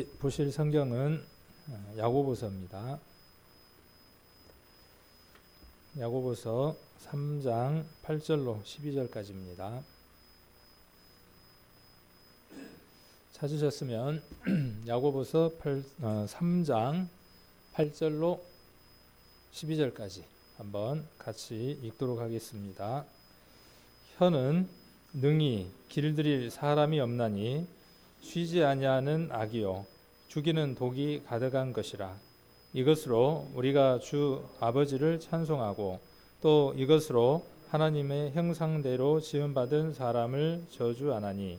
보실 성경은 야고보서입니다. 야고보서 3장 8절로 12절까지입니다. 찾으셨으면 야고보서 3장 8절로 12절까지 한번 같이 읽도록 하겠습니다. 혀는 능히 길들일 사람이 없나니 쉬지 아니하는 악이요 죽이는 독이 가득한 것이라. 이것으로 우리가 주 아버지를 찬송하고 또 이것으로 하나님의 형상대로 지음받은 사람을 저주하나니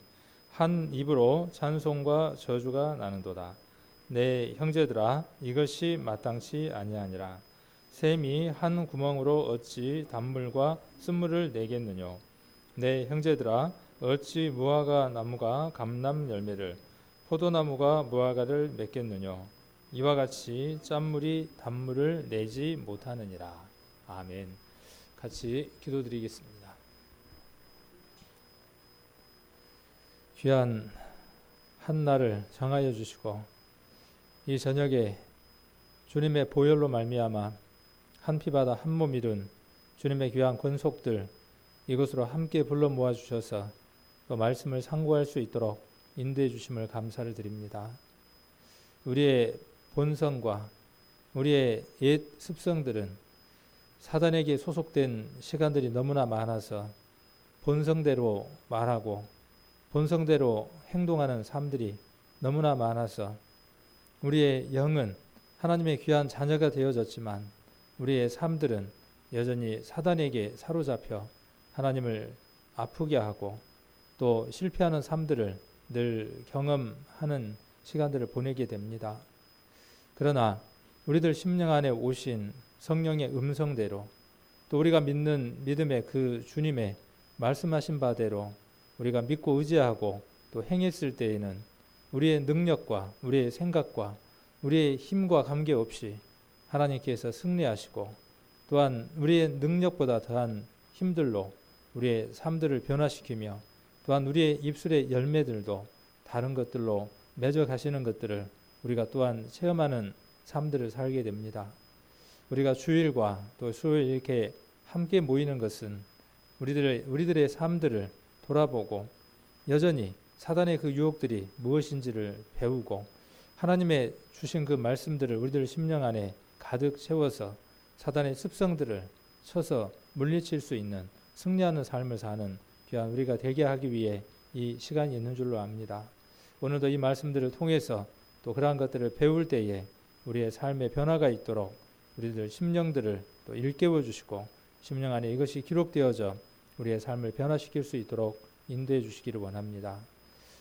한 입으로 찬송과 저주가 나는도다. 내 형제들아, 이것이 마땅치 아니하니라. 샘이 한 구멍으로 어찌 단물과 쓴물을 내겠느뇨. 내 형제들아, 어찌 무화과 나무가 감람 열매를, 포도나무가 무화과를 맺겠느뇨. 이와 같이 짠물이 단물을 내지 못하느니라. 아멘. 같이 기도드리겠습니다. 귀한 한날을 정하여 주시고 이 저녁에 주님의 보혈로 말미암아 한 피바다 한 몸 이룬 주님의 귀한 권속들 이곳으로 함께 불러 모아 주셔서 또 말씀을 상고할 수 있도록 인도해 주심을 감사를 드립니다. 우리의 본성과 우리의 옛 습성들은 사단에게 소속된 시간들이 너무나 많아서 본성대로 말하고 본성대로 행동하는 삶들이 너무나 많아서 우리의 영은 하나님의 귀한 자녀가 되어졌지만 우리의 삶들은 여전히 사단에게 사로잡혀 하나님을 아프게 하고 또 실패하는 삶들을 늘 경험하는 시간들을 보내게 됩니다. 그러나 우리들 심령 안에 오신 성령의 음성대로 또 우리가 믿는 믿음의 그 주님의 말씀하신 바대로 우리가 믿고 의지하고 또 행했을 때에는 우리의 능력과 우리의 생각과 우리의 힘과 관계없이 하나님께서 승리하시고 또한 우리의 능력보다 더한 힘들로 우리의 삶들을 변화시키며 또한 우리의 입술의 열매들도 다른 것들로 맺어 가시는 것들을 우리가 또한 체험하는 삶들을 살게 됩니다. 우리가 주일과 또 수요일 이렇게 함께 모이는 것은 우리들의 삶들을 돌아보고 여전히 사단의 그 유혹들이 무엇인지를 배우고 하나님의 주신 그 말씀들을 우리들 심령 안에 가득 채워서 사단의 습성들을 쳐서 물리칠 수 있는 승리하는 삶을 사는 귀한 우리가 되게 하기 위해 이 시간이 있는 줄로 압니다. 오늘도 이 말씀들을 통해서 또 그러한 것들을 배울 때에 우리의 삶의 변화가 있도록 우리들 심령들을 또 일깨워 주시고 심령 안에 이것이 기록되어져 우리의 삶을 변화시킬 수 있도록 인도해 주시기를 원합니다.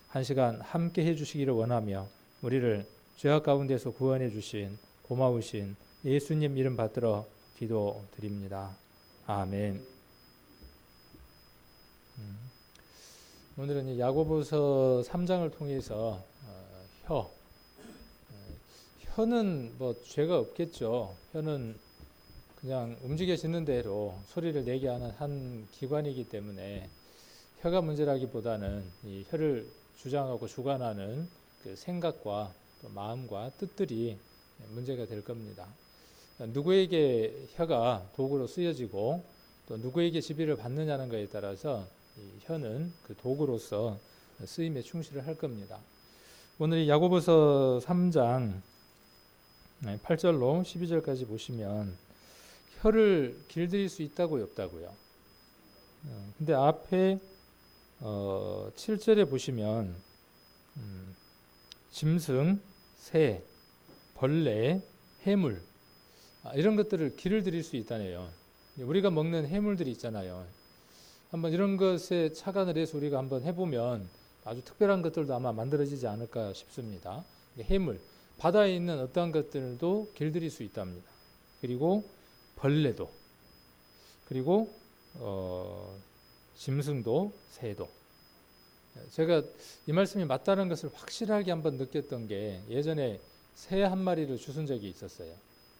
한 시간 함께 해 주시기를 원하며 우리를 죄악 가운데서 구원해 주신 고마우신 예수님 이름 받들어 기도드립니다. 아멘. 오늘은 야고보서 3장을 통해서 혀는 뭐 죄가 없겠죠. 혀는 그냥 움직여지는 대로 소리를 내게 하는 한 기관이기 때문에 혀가 문제라기보다는 이 혀를 주장하고 주관하는 그 생각과 또 마음과 뜻들이 문제가 될 겁니다. 누구에게 혀가 도구로 쓰여지고 또 누구에게 지배를 받느냐는 것에 따라서 이 혀는 그 도구로서 쓰임에 충실을 할 겁니다. 오늘 이 야고보서 3장 8절로 12절까지 보시면 혀를 길들일 수 있다고요, 없다고요? 근데 앞에 7절에 보시면 짐승, 새, 벌레, 해물 이런 것들을 길을 들일 수 있다네요. 우리가 먹는 해물들이 있잖아요. 한번 이런 것에 착안을 해서 우리가 한번 해보면 아주 특별한 것들도 아마 만들어지지 않을까 싶습니다. 해물, 바다에 있는 어떠한 것들도 길들일 수 있답니다. 그리고 벌레도, 그리고 짐승도, 새도. 제가 이 말씀이 맞다는 것을 확실하게 한번 느꼈던 게 예전에 새 한 마리를 주순 적이 있었어요.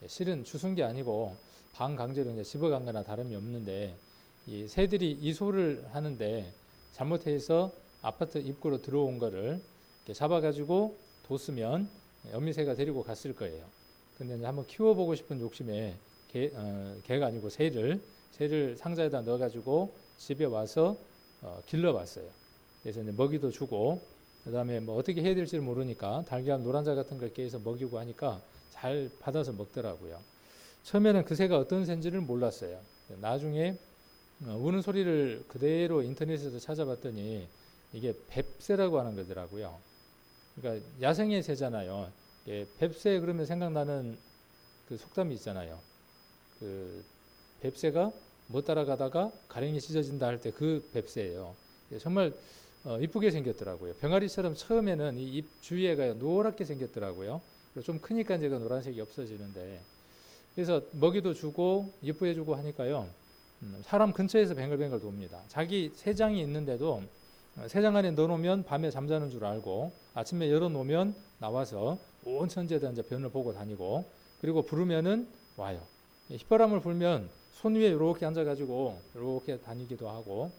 실은 주순 게 아니고 반강제로 이제 집어간 거나 다름이 없는데 이 새들이 이소를 하는데 잘못해서 아파트 입구로 들어온 거를 이렇게 잡아가지고 뒀으면 어미새가 데리고 갔을 거예요. 근데 이제 한번 키워보고 싶은 욕심에 개가 아니고 새를 상자에다 넣어가지고 집에 와서 길러봤어요. 그래서 이제 먹이도 주고 그다음에 뭐 어떻게 해야 될지를 모르니까 달걀 노란자 같은 걸 깨서 먹이고 하니까 잘 받아서 먹더라고요. 처음에는 그 새가 어떤 새인지를 몰랐어요. 나중에 우는 소리를 그대로 인터넷에서 찾아봤더니 이게 뱁새라고 하는 거더라고요. 그러니까 야생의 새잖아요. 예, 뱁새 그러면 생각나는 그 속담이 있잖아요. 그 뱁새가 못 따라가다가 가랭이 찢어진다 할 때 그 뱁새예요. 예, 정말 이쁘게 생겼더라고요. 병아리처럼 처음에는 이 입 주위에가 노랗게 생겼더라고요. 좀 크니까 이제 그 노란색이 없어지는데 그래서 먹이도 주고 예쁘게 주고 하니까요. 사람 근처에서 뱅글뱅글 돕니다. 자기 새장이 있는데도 새장 안에 넣어놓으면 밤에 잠자는 줄 알고 아침에 열어놓으면 나와서 온 천지에다 이제 변을 보고 다니고 그리고 부르면은 와요. 휘바람을 불면 손 위에 이렇게 앉아가지고 이렇게 다니기도 하고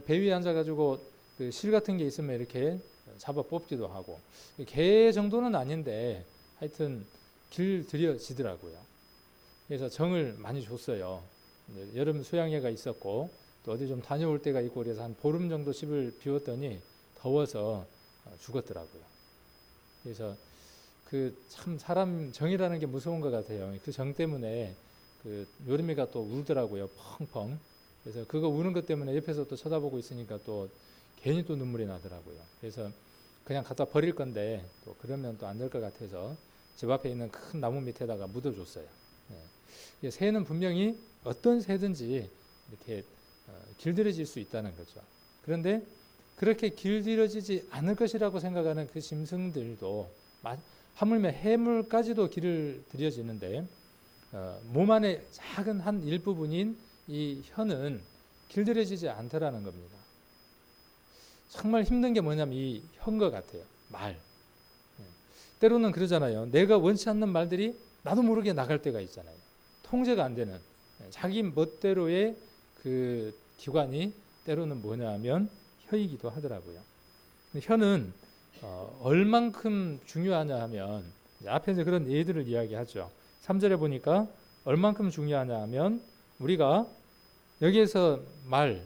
배 위에 앉아가지고 그 실 같은 게 있으면 이렇게 잡아 뽑기도 하고 개 정도는 아닌데 하여튼 길들여지더라고요. 그래서 정을 많이 줬어요. 여름 수양회가 있었고 또 어디 좀 다녀올 때가 있고 그래서 한 보름 정도 집을 비웠더니 더워서 죽었더라고요. 그래서 그 참 사람 정이라는 게 무서운 것 같아요. 그 정 때문에 그 요름이가 또 울더라고요. 펑펑. 그래서 그거 우는 것 때문에 옆에서 또 쳐다보고 있으니까 또 괜히 또 눈물이 나더라고요. 그래서 그냥 갖다 버릴 건데 또 그러면 또 안 될 것 같아서 집 앞에 있는 큰 나무 밑에다가 묻어줬어요. 네. 새는 분명히 어떤 새든지 이렇게 길들여질 수 있다는 거죠. 그런데 그렇게 길들여지지 않을 것이라고 생각하는 그 짐승들도 하물며 해물까지도 길들여지는데 몸 안에 작은 한 일부분인 이 혀는 길들여지지 않더라는 겁니다. 정말 힘든 게 뭐냐면 이 혀인 것 같아요. 말. 때로는 그러잖아요. 내가 원치 않는 말들이 나도 모르게 나갈 때가 있잖아요. 통제가 안 되는 자기 멋대로의 그 기관이 때로는 뭐냐 하면 혀이기도 하더라고요. 혀는 얼만큼 중요하냐 하면 앞에 이제 그런 예들을 이야기하죠. 3절에 보니까 얼만큼 중요하냐 하면 우리가 여기에서 말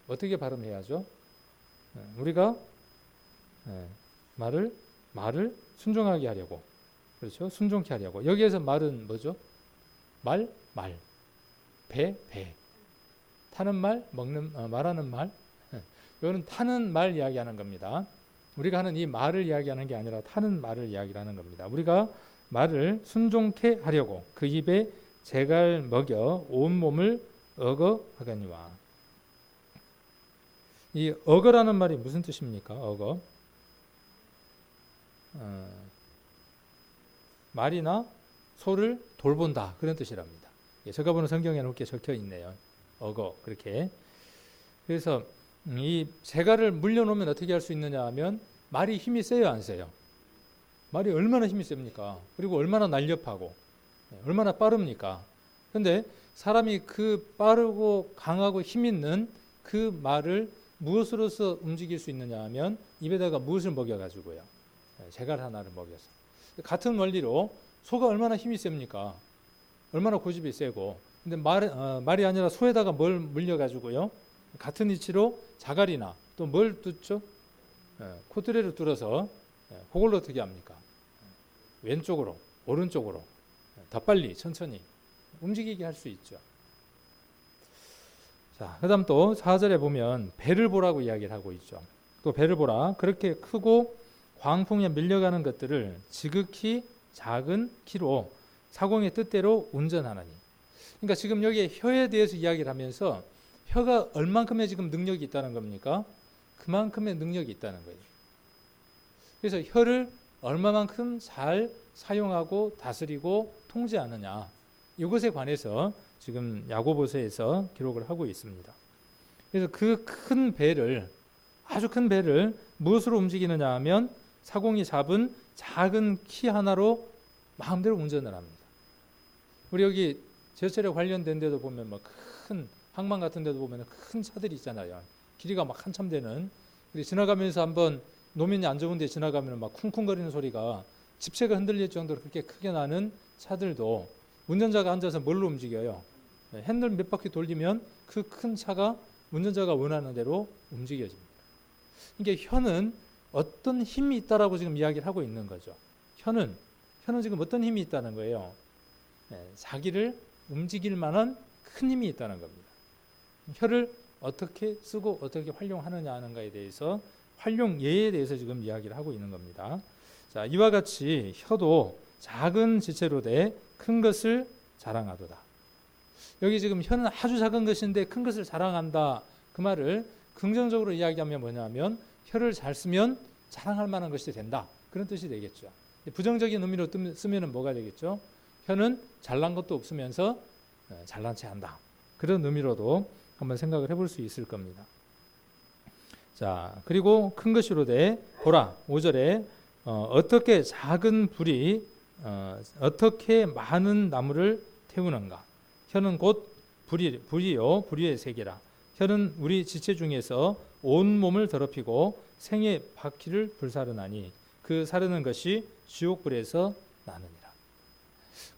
어떻게 발음해야죠? 우리가 말을 순종하게 하려고 그렇죠? 순종케 하려고 여기에서 말은 뭐죠? 배 타는 말 말하는 말 이거는 타는 말 이야기하는 겁니다. 우리가 하는 이 말을 이야기하는 게 아니라 타는 말을 이야기하는 겁니다. 우리가 말을 순종케 하려고 그 입에 재갈 먹여 온 몸을 어거 하거니와. 이 어거라는 말이 무슨 뜻입니까? 어거. 말이나 소를 돌본다 그런 뜻이랍니다. 제가 보는 성경에는 그렇게 적혀 있네요. 어거 그렇게. 그래서 이 재갈을 물려놓으면 어떻게 할 수 있느냐 하면 말이 힘이 세요 안 세요? 말이 얼마나 힘이 셉니까? 그리고 얼마나 날렵하고 얼마나 빠릅니까? 그런데 사람이 그 빠르고 강하고 힘 있는 그 말을 무엇으로서 움직일 수 있느냐 하면 입에다가 무엇을 먹여가지고요. 재갈 하나를 먹여서. 같은 원리로 소가 얼마나 힘이 셉니까? 얼마나 고집이 세고. 근데 말이 아니라 소에다가 뭘 물려가지고요. 같은 위치로 자갈이나 또 뭘 뚫죠? 코트레를 뚫어서 그걸로 어떻게 합니까? 왼쪽으로, 오른쪽으로 더 빨리, 천천히 움직이게 할 수 있죠. 자, 그 다음 또 4절에 보면 배를 보라고 이야기를 하고 있죠. 또 배를 보라. 그렇게 크고 광풍에 밀려가는 것들을 지극히 작은 키로 사공의 뜻대로 운전하나니. 그러니까 지금 여기에 혀에 대해서 이야기를 하면서 혀가 얼만큼의 지금 능력이 있다는 겁니까? 그만큼의 능력이 있다는 거예요. 그래서 혀를 얼마만큼 잘 사용하고 다스리고 통제하느냐. 이것에 관해서 지금 야고보서에서 기록을 하고 있습니다. 그래서 그 큰 배를 아주 큰 배를 무엇으로 움직이느냐 하면 사공이 잡은 작은 키 하나로 마음대로 운전을 합니다. 우리 여기 제철에 관련된 데도 보면 뭐 큰 항만 같은 데도 보면 큰 차들이 있잖아요. 길이가 막 한참 되는. 그리고 지나가면서 한번 노면이 안 좋은 데 지나가면 막 쿵쿵거리는 소리가 집체가 흔들릴 정도로 그렇게 크게 나는 차들도 운전자가 앉아서 뭘로 움직여요? 핸들 몇 바퀴 돌리면 그 큰 차가 운전자가 원하는 대로 움직여집니다. 그러니까 혀는 어떤 힘이 있다라고 지금 이야기를 하고 있는 거죠. 혀는 지금 어떤 힘이 있다는 거예요? 자기를 움직일 만한 큰 힘이 있다는 겁니다. 혀를 어떻게 쓰고 어떻게 활용하느냐 하는 것에 대해서 활용 예에 대해서 지금 이야기를 하고 있는 겁니다. 자, 이와 같이 혀도 작은 지체로 돼 큰 것을 자랑하도다. 여기 지금 혀는 아주 작은 것인데 큰 것을 자랑한다. 그 말을 긍정적으로 이야기하면 뭐냐면 혀를 잘 쓰면 자랑할 만한 것이 된다. 그런 뜻이 되겠죠. 부정적인 의미로 쓰면 뭐가 되겠죠? 혀는 잘난 것도 없으면서 잘난 체 한다. 그런 의미로도 한번 생각을 해볼 수 있을 겁니다. 자, 그리고 큰 것으로 돼 보라. 5절에 어떻게 작은 불이 어떻게 많은 나무를 태우는가. 혀는 곧 불이요 불의의 세계라. 혀는 우리 지체 중에서 온 몸을 더럽히고 생의 바퀴를 불사르나니 그 사르는 것이 지옥불에서 나느니라.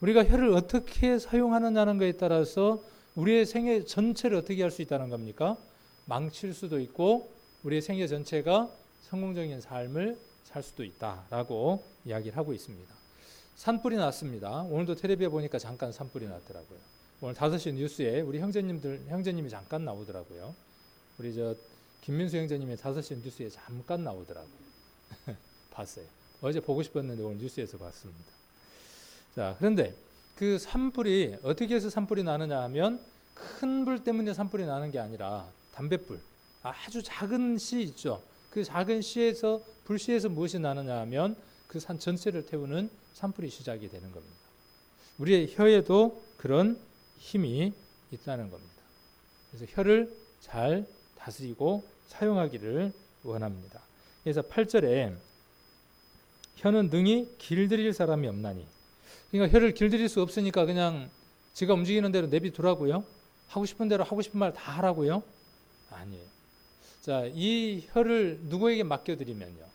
우리가 혀를 어떻게 사용하느냐는 것에 따라서 우리의 생애 전체를 어떻게 할 수 있다는 겁니까? 망칠 수도 있고 우리의 생애 전체가 성공적인 삶을 살 수도 있다라고 이야기를 하고 있습니다. 산불이 났습니다. 오늘도 텔레비에 보니까 잠깐 산불이 났더라고요. 오늘 5시 뉴스에 우리 형제님이 잠깐 나오더라고요. 우리 김민수 형제님이 5시 뉴스에 잠깐 나오더라고요. 봤어요. 어제 보고 싶었는데 오늘 뉴스에서 봤습니다. 자, 그런데 그 산불이 어떻게 해서 산불이 나느냐 하면 큰 불 때문에 산불이 나는 게 아니라 담뱃불, 아주 작은 씨 있죠. 그 작은 씨에서 불씨에서 무엇이 나느냐 하면 그 산 전체를 태우는 산불이 시작이 되는 겁니다. 우리의 혀에도 그런 힘이 있다는 겁니다. 그래서 혀를 잘 다스리고 사용하기를 원합니다. 그래서 8절에 혀는 능히 길들일 사람이 없나니, 그러니까 혀를 길들일 수 없으니까 그냥 지가 움직이는 대로 내비두라고요? 하고 싶은 대로 하고 싶은 말 다 하라고요? 아니에요. 자, 이 혀를 누구에게 맡겨드리면요,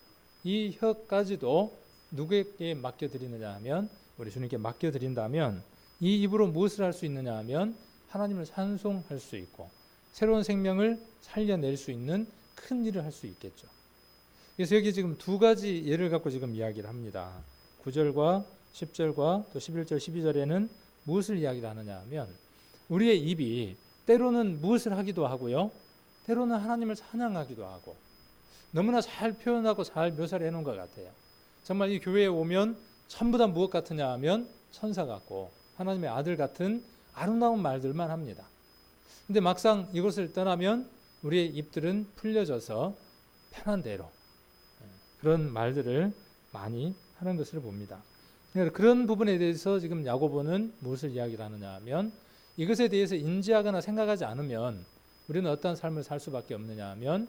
이 혀까지도 누구에게 맡겨드리느냐 하면, 우리 주님께 맡겨드린다면 이 입으로 무엇을 할 수 있느냐 하면 하나님을 찬송할 수 있고 새로운 생명을 살려낼 수 있는 큰 일을 할 수 있겠죠. 그래서 여기 지금 두 가지 예를 갖고 지금 이야기를 합니다. 9절과 10절과 또 11절, 12절에는 무엇을 이야기를 하느냐 하면 우리의 입이 때로는 무엇을 하기도 하고요, 때로는 하나님을 찬양하기도 하고, 너무나 잘 표현하고 잘 묘사를 해놓은 것 같아요. 정말 이 교회에 오면 전부 다 무엇 같으냐 하면 천사 같고 하나님의 아들 같은 아름다운 말들만 합니다. 근데 막상 이곳을 떠나면 우리의 입들은 풀려져서 편한 대로 그런 말들을 많이 하는 것을 봅니다. 그런 부분에 대해서 지금 야고보는 무엇을 이야기를 하느냐 하면 이것에 대해서 인지하거나 생각하지 않으면 우리는 어떤 삶을 살 수밖에 없느냐 하면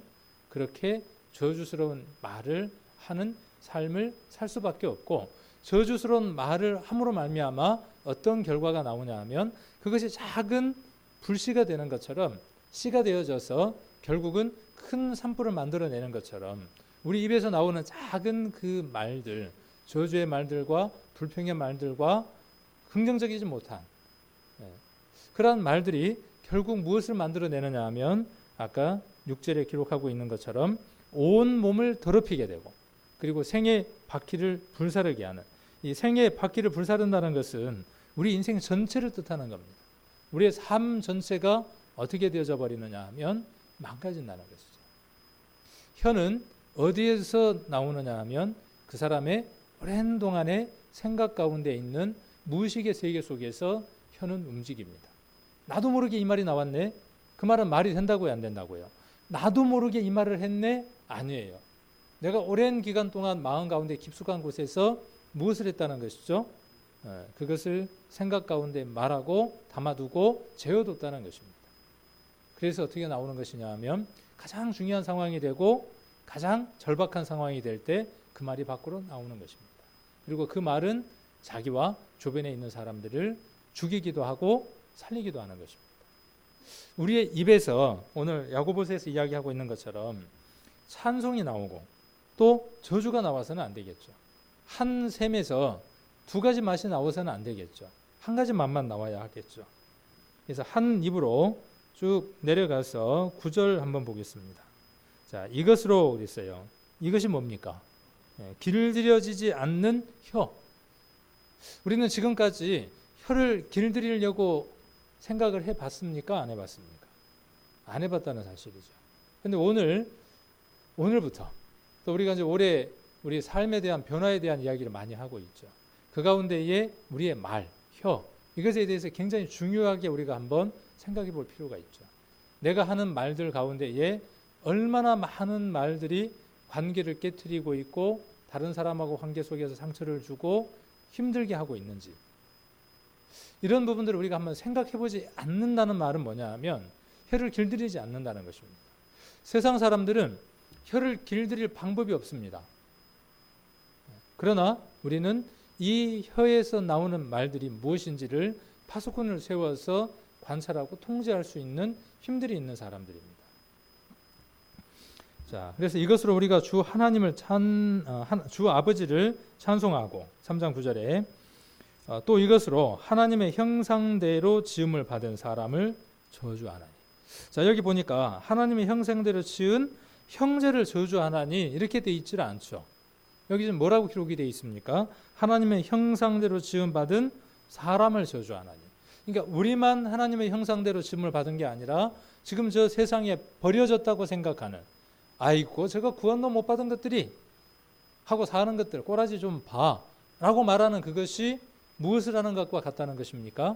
그렇게 저주스러운 말을 하는 삶을 살 수밖에 없고, 저주스러운 말을 함으로 말미암아 어떤 결과가 나오냐 하면 그것이 작은 불씨가 되는 것처럼, 씨가 되어져서 결국은 큰 산불을 만들어내는 것처럼 우리 입에서 나오는 작은 그 말들, 저주의 말들과 불평의 말들과 긍정적이지 못한 그러한 말들이 결국 무엇을 만들어내느냐 하면 아까 6절에 기록하고 있는 것처럼 온 몸을 더럽히게 되고, 그리고 생의 바퀴를 불사르게 하는, 이 생의 바퀴를 불사른다는 것은 우리 인생 전체를 뜻하는 겁니다. 우리의 삶 전체가 어떻게 되어져 버리느냐 하면 망가진다는 것이죠. 혀는 어디에서 나오느냐 하면 그 사람의 오랜 동안의 생각 가운데 있는 무의식의 세계 속에서 혀는 움직입니다. 나도 모르게 이 말이 나왔네. 그 말은 말이 된다고요, 안 된다고요? 나도 모르게 이 말을 했네? 아니에요. 내가 오랜 기간 동안 마음 가운데 깊숙한 곳에서 무엇을 했다는 것이죠? 그것을 생각 가운데 말하고 담아두고 재워뒀다는 것입니다. 그래서 어떻게 나오는 것이냐 하면 가장 중요한 상황이 되고 가장 절박한 상황이 될 때 그 말이 밖으로 나오는 것입니다. 그리고 그 말은 자기와 주변에 있는 사람들을 죽이기도 하고 살리기도 하는 것입니다. 우리의 입에서 오늘 야고보서에서 이야기하고 있는 것처럼 찬송이 나오고 또 저주가 나와서는 안 되겠죠. 한 셈에서 두 가지 맛이 나와서는 안 되겠죠. 한 가지 맛만 나와야 하겠죠. 그래서 한 입으로 쭉 내려가서 9절 한번 보겠습니다. 자, 이것으로 그랬어요. 이것이 뭡니까? 길들여지지 않는 혀. 우리는 지금까지 혀를 길들이려고 생각을 해봤습니까? 안 해봤습니까? 안 해봤다는 사실이죠. 근데 오늘부터 또 우리가 이제 올해 우리 삶에 대한 변화에 대한 이야기를 많이 하고 있죠. 그 가운데에 우리의 말, 혀, 이것에 대해서 굉장히 중요하게 우리가 한번 생각해 볼 필요가 있죠. 내가 하는 말들 가운데에 얼마나 많은 말들이 관계를 깨트리고 있고 다른 사람하고 관계 속에서 상처를 주고 힘들게 하고 있는지, 이런 부분들을 우리가 한번 생각해 보지 않는다는 말은 뭐냐 하면 혀를 길들이지 않는다는 것입니다. 세상 사람들은 혀를 길들일 방법이 없습니다. 그러나 우리는 이 혀에서 나오는 말들이 무엇인지를 파수꾼을 세워서 관찰하고 통제할 수 있는 힘들이 있는 사람들입니다. 자, 그래서 이것으로 우리가 주 하나님을 주 아버지를 찬송하고 3장 9절에 또 이것으로 하나님의 형상대로 지음을 받은 사람을 저주하나니. 자, 여기 보니까 하나님의 형상대로 지은 형제를 저주하나니 이렇게 돼 있지를 않죠. 여기 지금 뭐라고 기록이 되어 있습니까? 하나님의 형상대로 지음 받은 사람을 저주하나니. 그러니까 우리만 하나님의 형상대로 지음을 받은 게 아니라 지금 저 세상에 버려졌다고 생각하는, 아이고 저거 구원도 못 받은 것들이 하고 사는 것들 꼬라지 좀 봐 라고 말하는 그것이 무엇을 하는 것과 같다는 것입니까?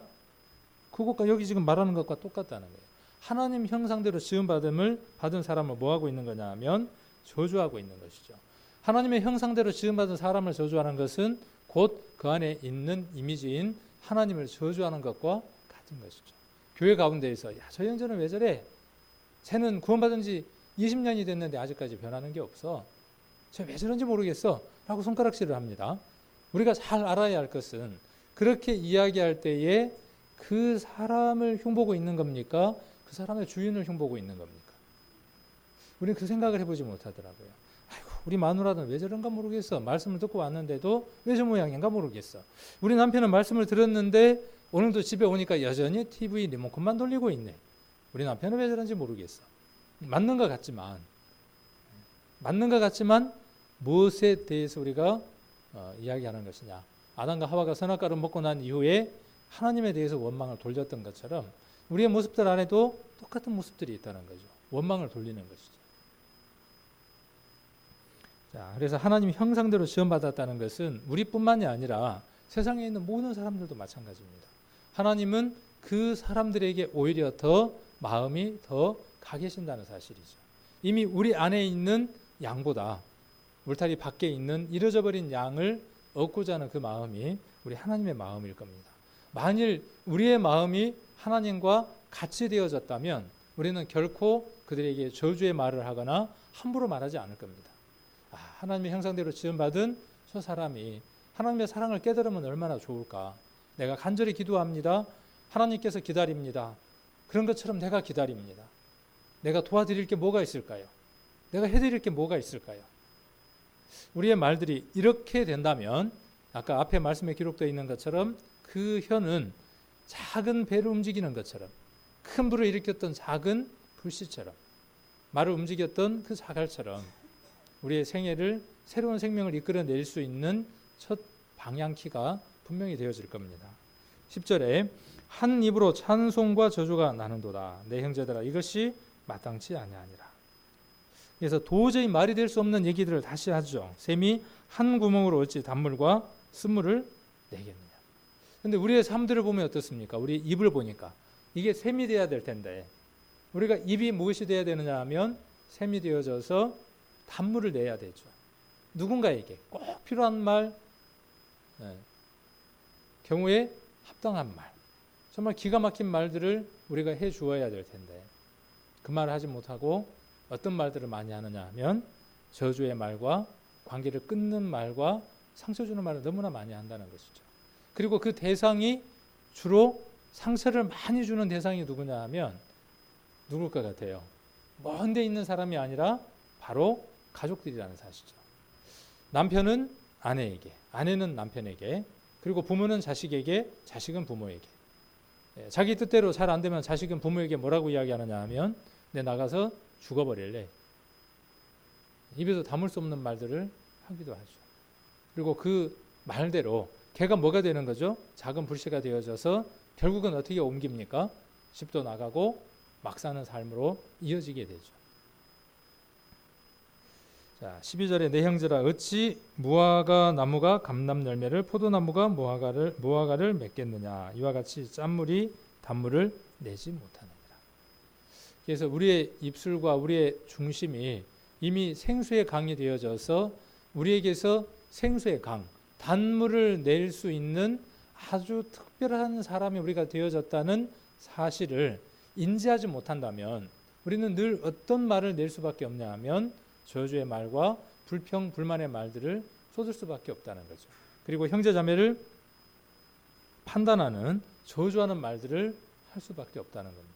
그것과 여기 지금 말하는 것과 똑같다는 거예요. 하나님 형상대로 지음받음을 받은 사람을 뭐하고 있는 거냐 하면 저주하고 있는 것이죠. 하나님의 형상대로 지음받은 사람을 저주하는 것은 곧 그 안에 있는 이미지인 하나님을 저주하는 것과 같은 것이죠. 교회 가운데에서 야, 저 형제는 왜 저래? 쟤는 구원받은 지 20년이 됐는데 아직까지 변하는 게 없어. 쟤 왜 저런지 모르겠어 라고 손가락질을 합니다. 우리가 잘 알아야 할 것은 그렇게 이야기할 때에 그 사람을 흉보고 있는 겁니까? 그 사람의 주인을 흉보고 있는 겁니까? 우리는 그 생각을 해보지 못하더라고요. 아이고, 우리 마누라는 왜 저런가 모르겠어. 말씀을 듣고 왔는데도 왜 저 모양인가 모르겠어. 우리 남편은 말씀을 들었는데 오늘도 집에 오니까 여전히 TV 리모컨만 돌리고 있네. 우리 남편은 왜 저런지 모르겠어. 맞는 것 같지만 무엇에 대해서 우리가 이야기하는 것이냐. 아담과 하와가 선악과를 먹고 난 이후에 하나님에 대해서 원망을 돌렸던 것처럼 우리의 모습들 안에도 똑같은 모습들이 있다는 거죠. 원망을 돌리는 것이죠. 자, 그래서 하나님 형상대로 지음받았다는 것은 우리뿐만이 아니라 세상에 있는 모든 사람들도 마찬가지입니다. 하나님은 그 사람들에게 오히려 더 마음이 더 가 계신다는 사실이죠. 이미 우리 안에 있는 양보다 울타리 밖에 있는 잃어져 버린 양을 얻고자 하는 그 마음이 우리 하나님의 마음일 겁니다. 만일 우리의 마음이 하나님과 같이 되어졌다면 우리는 결코 그들에게 저주의 말을 하거나 함부로 말하지 않을 겁니다. 하나님의 형상대로 지음받은 저 사람이 하나님의 사랑을 깨달으면 얼마나 좋을까. 내가 간절히 기도합니다. 하나님께서 기다립니다. 그런 것처럼 내가 기다립니다. 내가 도와드릴 게 뭐가 있을까요? 내가 해드릴 게 뭐가 있을까요? 우리의 말들이 이렇게 된다면 아까 앞에 말씀에 기록되어 있는 것처럼 그 혀는 작은 배를 움직이는 것처럼, 큰 불을 일으켰던 작은 불씨처럼, 말을 움직였던 그 자갈처럼 우리의 생애를, 새로운 생명을 이끌어낼 수 있는 첫 방향키가 분명히 되어질 겁니다. 10절에 한 입으로 찬송과 저주가 나는도다. 내 형제들아, 이것이 마땅치 아니하니라. 그래서 도저히 말이 될 수 없는 얘기들을 다시 하죠. 샘이 한 구멍으로 어찌 단물과 쓴물을 내겠느냐. 그런데 우리의 삶들을 보면 어떻습니까? 우리 입을 보니까 이게 샘이 돼야 될 텐데 우리가 입이 무엇이 돼야 되느냐 하면 샘이 되어져서 단물을 내야 되죠. 누군가에게 꼭 필요한 말, 경우에 합당한 말, 정말 기가 막힌 말들을 우리가 해 주어야 될 텐데 그 말을 하지 못하고 어떤 말들을 많이 하느냐 하면 저주의 말과 관계를 끊는 말과 상처 주는 말을 너무나 많이 한다는 것이죠. 그리고 그 대상이 주로 상처를 많이 주는 대상이 누구냐 하면 누굴 것 같아요? 먼 데 있는 사람이 아니라 바로 가족들이라는 사실이죠. 남편은 아내에게, 아내는 남편에게, 그리고 부모는 자식에게, 자식은 부모에게. 자기 뜻대로 잘 안 되면 자식은 부모에게 뭐라고 이야기하느냐 하면 내 나가서 죽어버릴래. 입에서 담을 수 없는 말들을 하기도 하죠. 그리고 그 말대로 걔가 뭐가 되는 거죠? 작은 불씨가 되어져서 결국은 어떻게 옮깁니까? 집도 나가고 막 사는 삶으로 이어지게 되죠. 자, 12절에 내 형제라 어찌 무화과 나무가 감람 열매를 포도나무가 무화과를 맺겠느냐 이와 같이 짠물이 단물을 내지 못하느니라. 그래서 우리의 입술과 우리의 중심이 이미 생수의 강이 되어져서 우리에게서 생수의 강, 단물을 낼 수 있는 아주 특별한 사람이 우리가 되어졌다는 사실을 인지하지 못한다면 우리는 늘 어떤 말을 낼 수밖에 없냐 하면 저주의 말과 불평, 불만의 말들을 쏟을 수밖에 없다는 거죠. 그리고 형제자매를 판단하는 저주하는 말들을 할 수밖에 없다는 겁니다.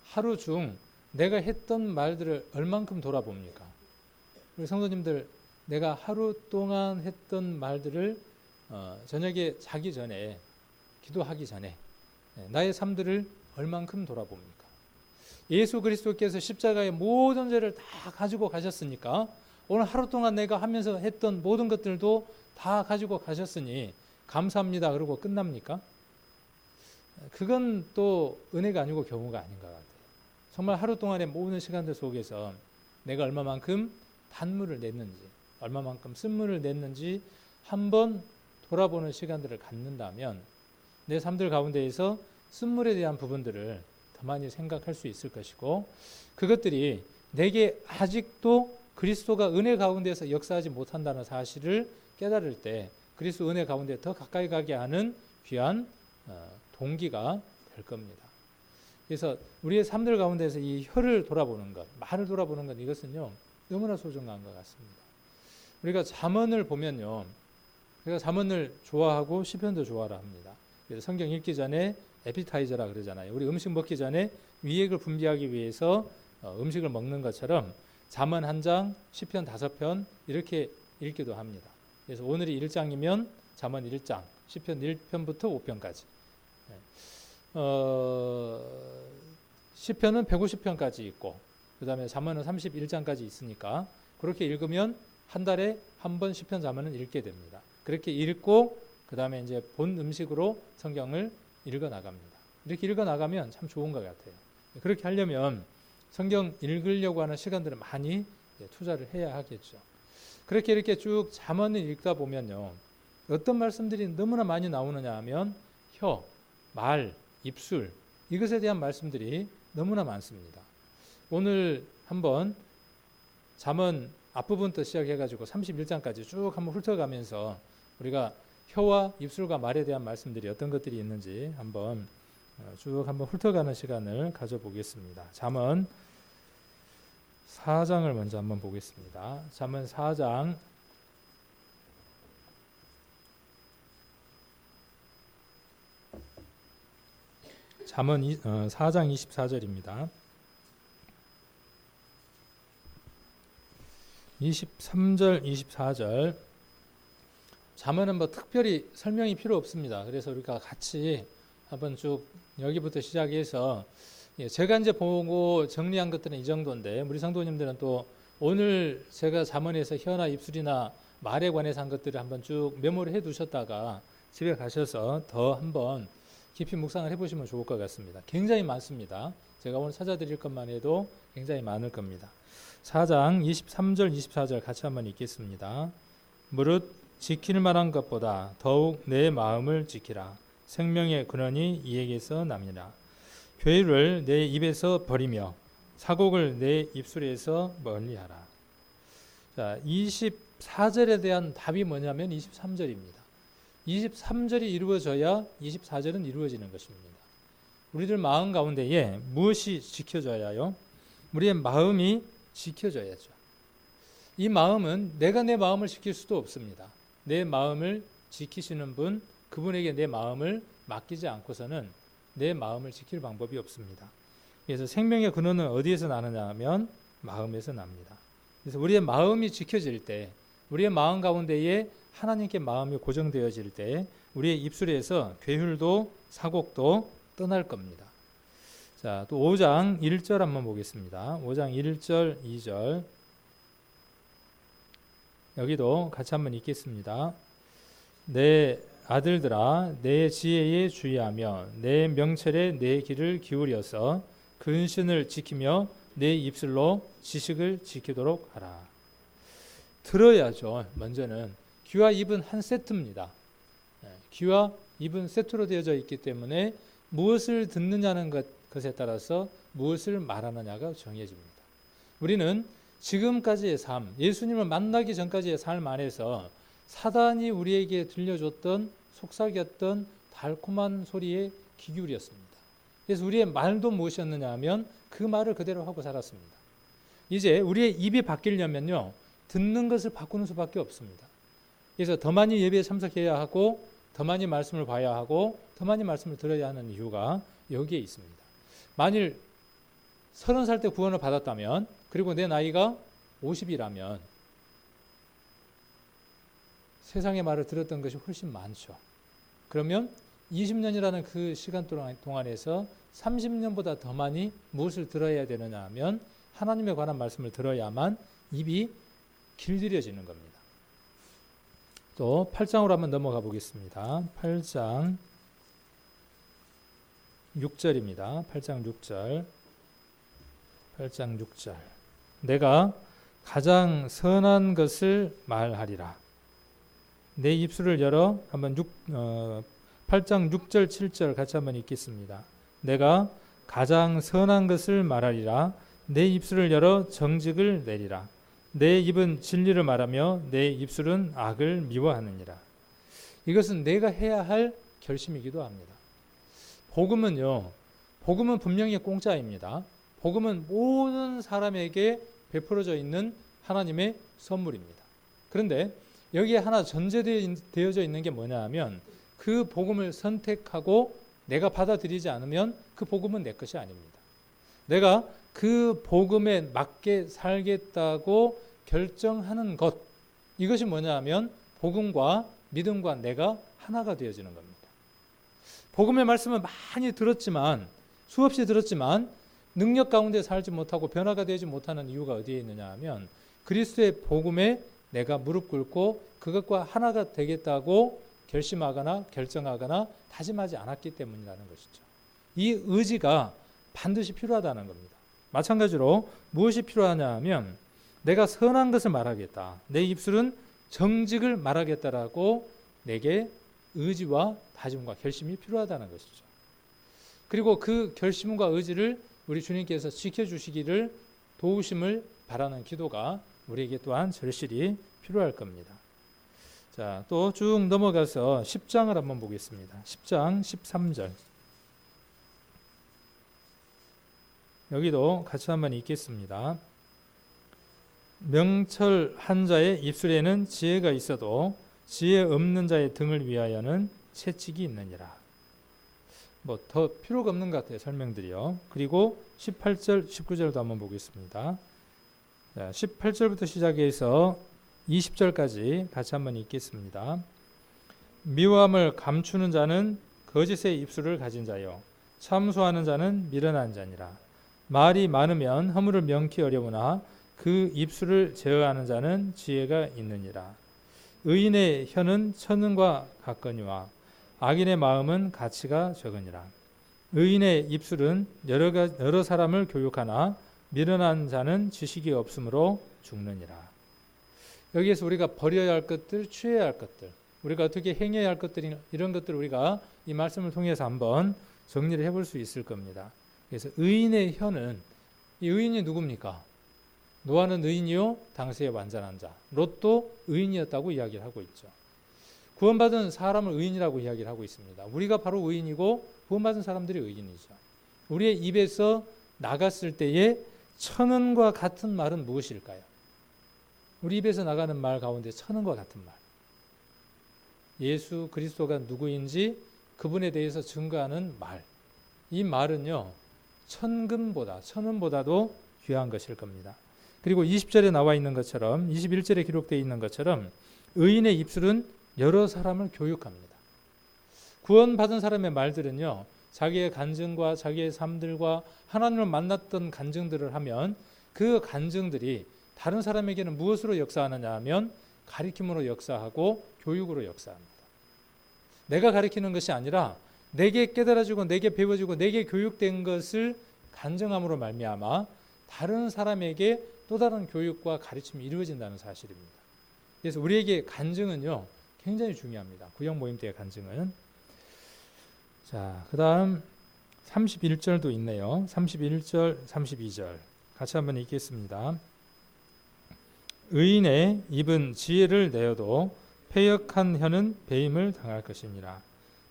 하루 중 내가 했던 말들을 얼만큼 돌아봅니까? 우리 성도님들, 내가 하루 동안 했던 말들을 저녁에 자기 전에, 기도하기 전에 나의 삶들을 얼만큼 돌아봅니까? 예수 그리스도께서 십자가의 모든 죄를 다 가지고 가셨으니까 오늘 하루 동안 내가 하면서 했던 모든 것들도 다 가지고 가셨으니 감사합니다 그러고 끝납니까? 그건 또 은혜가 아니고 경우가 아닌 것 같아요. 정말 하루 동안의 모든 시간들 속에서 내가 얼마만큼 단물을 냈는지, 얼마만큼 쓴물을 냈는지 한번 돌아보는 시간들을 갖는다면 내 삶들 가운데에서 쓴물에 대한 부분들을 더 많이 생각할 수 있을 것이고, 그것들이 내게 아직도 그리스도가 은혜 가운데서 역사하지 못한다는 사실을 깨달을 때 그리스도 은혜 가운데 더 가까이 가게 하는 귀한 동기가 될 겁니다. 그래서 우리의 삶들 가운데서 이 혀를 돌아보는 것, 말을 돌아보는 것, 이것은요 너무나 소중한 것 같습니다. 우리가 잠언을 보면요, 우리가 잠언을 좋아하고 시편도 좋아라 합니다. 그래서 성경 읽기 전에 에피타이저라 그러잖아요. 우리 음식 먹기 전에 위액을 분비하기 위해서 음식을 먹는 것처럼 잠언 한 장, 시편 5편 이렇게 읽기도 합니다. 그래서 오늘이 1장이면 잠언 1장, 시편 1편부터 5편까지. 시편은 150편까지 있고 그 다음에 잠언은 31장까지 있으니까 그렇게 읽으면 한 달에 한 번 시편 잠언은 읽게 됩니다. 그렇게 읽고 그 다음에 이제 본 음식으로 성경을 읽어 나갑니다. 이렇게 읽어 나가면 참 좋은 것 같아요. 그렇게 하려면 성경 읽으려고 하는 시간들을 많이 투자를 해야 하겠죠. 그렇게 이렇게 쭉 잠언을 읽다 보면요, 어떤 말씀들이 너무나 많이 나오느냐 하면 혀, 말, 입술, 이것에 대한 말씀들이 너무나 많습니다. 오늘 한번 잠언 앞부분부터 시작해가지고 31장까지 쭉 한번 훑어가면서 우리가 혀와 입술과 말에 대한 말씀들이 어떤 것들이 있는지 한번 쭉 한번 훑어가는 시간을 가져보겠습니다. 잠언 4장을 먼저 한번 보겠습니다. 잠언 4장 4장 24절입니다. 23절, 24절. 잠언은 뭐 특별히 설명이 필요 없습니다. 그래서 우리가 같이 한번 쭉 여기부터 시작해서 제가 이제 보고 정리한 것들은 이 정도인데 우리 성도님들은 또 오늘 제가 잠언에서 혀나 입술이나 말에 관해서 한 것들을 한번 쭉 메모를 해 두셨다가 집에 가셔서 더 한번 깊이 묵상을 해보시면 좋을 것 같습니다. 굉장히 많습니다. 제가 오늘 찾아드릴 것만 해도 굉장히 많을 겁니다. 4장 23절 24절 같이 한번 읽겠습니다. 무릇 지킬 만한 것보다 더욱 내 마음을 지키라. 생명의 근원이 이에게서 남니라. 괴를 내 입에서 버리며 사곡을 내 입술에서 멀리하라. 자, 24절에 대한 답이 뭐냐면 23절입니다. 23절이 이루어져야 24절은 이루어지는 것입니다. 우리들 마음 가운데에 무엇이 지켜져야요? 우리의 마음이 지켜져야죠. 이 마음은 내가 내 마음을 지킬 수도 없습니다. 내 마음을 지키시는 분, 그분에게 내 마음을 맡기지 않고서는 내 마음을 지킬 방법이 없습니다. 그래서 생명의 근원은 어디에서 나느냐 하면 마음에서 납니다. 그래서 우리의 마음이 지켜질 때 우리의 마음 가운데에 하나님께 마음이 고정되어질 때 우리의 입술에서 괴휼도 사곡도 떠날 겁니다. 자, 또 5장 1절 한번 보겠습니다. 5장 1절, 2절. 여기도 같이 한번 읽겠습니다. 내 아들들아, 내 지혜에 주의하며 내 명철에 내 귀를 기울여서 근신을 지키며 내 입술로 지식을 지키도록 하라. 들어야죠. 먼저는 귀와 입은 한 세트입니다. 귀와 입은 세트로 되어져 있기 때문에 무엇을 듣느냐는 것에 따라서 무엇을 말하느냐가 정해집니다. 우리는 지금까지의 삶, 예수님을 만나기 전까지의 삶 안에서 사단이 우리에게 들려줬던 속삭였던 달콤한 소리에 귀 기울였습니다. 그래서 우리의 말도 무엇이었느냐 하면 그 말을 그대로 하고 살았습니다. 이제 우리의 입이 바뀌려면요, 듣는 것을 바꾸는 수밖에 없습니다. 그래서 더 많이 예배에 참석해야 하고 더 많이 말씀을 봐야 하고 더 많이 말씀을 들어야 하는 이유가 여기에 있습니다. 만일 30살 때 구원을 받았다면, 그리고 내 나이가 50이라면 세상의 말을 들었던 것이 훨씬 많죠. 그러면 20년이라는 그 시간 동안에서 30년보다 더 많이 무엇을 들어야 되느냐 하면 하나님에 관한 말씀을 들어야만 입이 길들여지는 겁니다. 또 8장으로 한번 넘어가 보겠습니다. 8장 6절입니다. 8장 6절. 8장 6절. 내가 가장 선한 것을 말하리라. 내 입술을 열어 한번 8장 6절 7절 같이 한번 읽겠습니다. 내가 가장 선한 것을 말하리라. 내 입술을 열어 정직을 내리라. 내 입은 진리를 말하며 내 입술은 악을 미워하느니라. 이것은 내가 해야 할 결심이기도 합니다. 복음은요, 복음은 분명히 공짜입니다. 복음은 모든 사람에게 베풀어져 있는 하나님의 선물입니다. 그런데 여기에 하나 전제되어져 있는 게 뭐냐 하면 그 복음을 선택하고 내가 받아들이지 않으면 그 복음은 내 것이 아닙니다. 내가 그 복음에 맞게 살겠다고 결정하는 것, 이것이 뭐냐 하면 복음과 믿음과 내가 하나가 되어지는 겁니다. 복음의 말씀을 많이 들었지만, 수없이 들었지만 능력 가운데 살지 못하고 변화가 되지 못하는 이유가 어디에 있느냐 하면 그리스도의 복음에 내가 무릎 꿇고 그것과 하나가 되겠다고 결심하거나 결정하거나 다짐하지 않았기 때문이라는 것이죠. 이 의지가 반드시 필요하다는 겁니다. 마찬가지로 무엇이 필요하냐 하면 내가 선한 것을 말하겠다. 내 입술은 정직을 말하겠다라고 내게 의지와 다짐과 결심이 필요하다는 것이죠. 그리고 그 결심과 의지를 우리 주님께서 지켜주시기를 도우심을 바라는 기도가 우리에게 또한 절실히 필요할 겁니다. 자, 또 쭉 넘어가서 10장을 한번 보겠습니다. 10장 13절. 여기도 같이 한번 읽겠습니다. 명철한 자의 입술에는 지혜가 있어도 지혜 없는 자의 등을 위하여는 채찍이 있느니라. 뭐 더 필요가 없는 것 같아요. 설명들이요. 그리고 18절, 19절도 한번 보겠습니다. 18절부터 시작해서 20절까지 같이 한번 읽겠습니다. 미워함을 감추는 자는 거짓의 입술을 가진 자요, 참소하는 자는 미련한 자니라. 말이 많으면 허물을 명키 어려우나 그 입술을 제어하는 자는 지혜가 있느니라. 의인의 혀는 천은과 같거니와 악인의 마음은 가치가 적으니라. 의인의 입술은 여러 사람을 교육하나 미련한 자는 지식이 없으므로 죽느니라. 여기에서 우리가 버려야 할 것들, 취해야 할 것들, 우리가 어떻게 행해야 할 것들, 이런 것들을 우리가 이 말씀을 통해서 한번 정리를 해볼 수 있을 겁니다. 그래서 의인의 혀는, 이 의인이 누굽니까? 노아는 의인이요 당시의 완전한 자, 롯도 의인이었다고 이야기를 하고 있죠. 구원받은 사람을 의인이라고 이야기를 하고 있습니다. 우리가 바로 의인이고 구원받은 사람들이 의인이죠. 우리의 입에서 나갔을 때의 천은과 같은 말은 무엇일까요? 우리 입에서 나가는 말 가운데 천은과 같은 말, 예수 그리스도가 누구인지 그분에 대해서 증거하는 말, 이 말은요 천금보다, 천은보다도 귀한 것일 겁니다. 그리고 20절에 나와 있는 것처럼 21절에 기록되어 있는 것처럼 의인의 입술은 여러 사람을 교육합니다. 구원받은 사람의 말들은요, 자기의 간증과 자기의 삶들과 하나님을 만났던 간증들을 하면 그 간증들이 다른 사람에게는 무엇으로 역사하느냐 하면 가리킴으로 역사하고 교육으로 역사합니다. 내가 가리키는 것이 아니라 내게 깨달아지고 내게 배워지고 내게 교육된 것을 간증함으로 말미암아 다른 사람에게 또 다른 교육과 가르침이 이루어진다는 사실입니다. 그래서 우리에게 간증은요, 굉장히 중요합니다. 구역 모임 때의 간증은. 자, 그 다음 31절도 있네요. 31절, 32절 같이 한번 읽겠습니다. 의인의 입은 지혜를 내어도 패역한 혀는 배임을 당할 것이니라.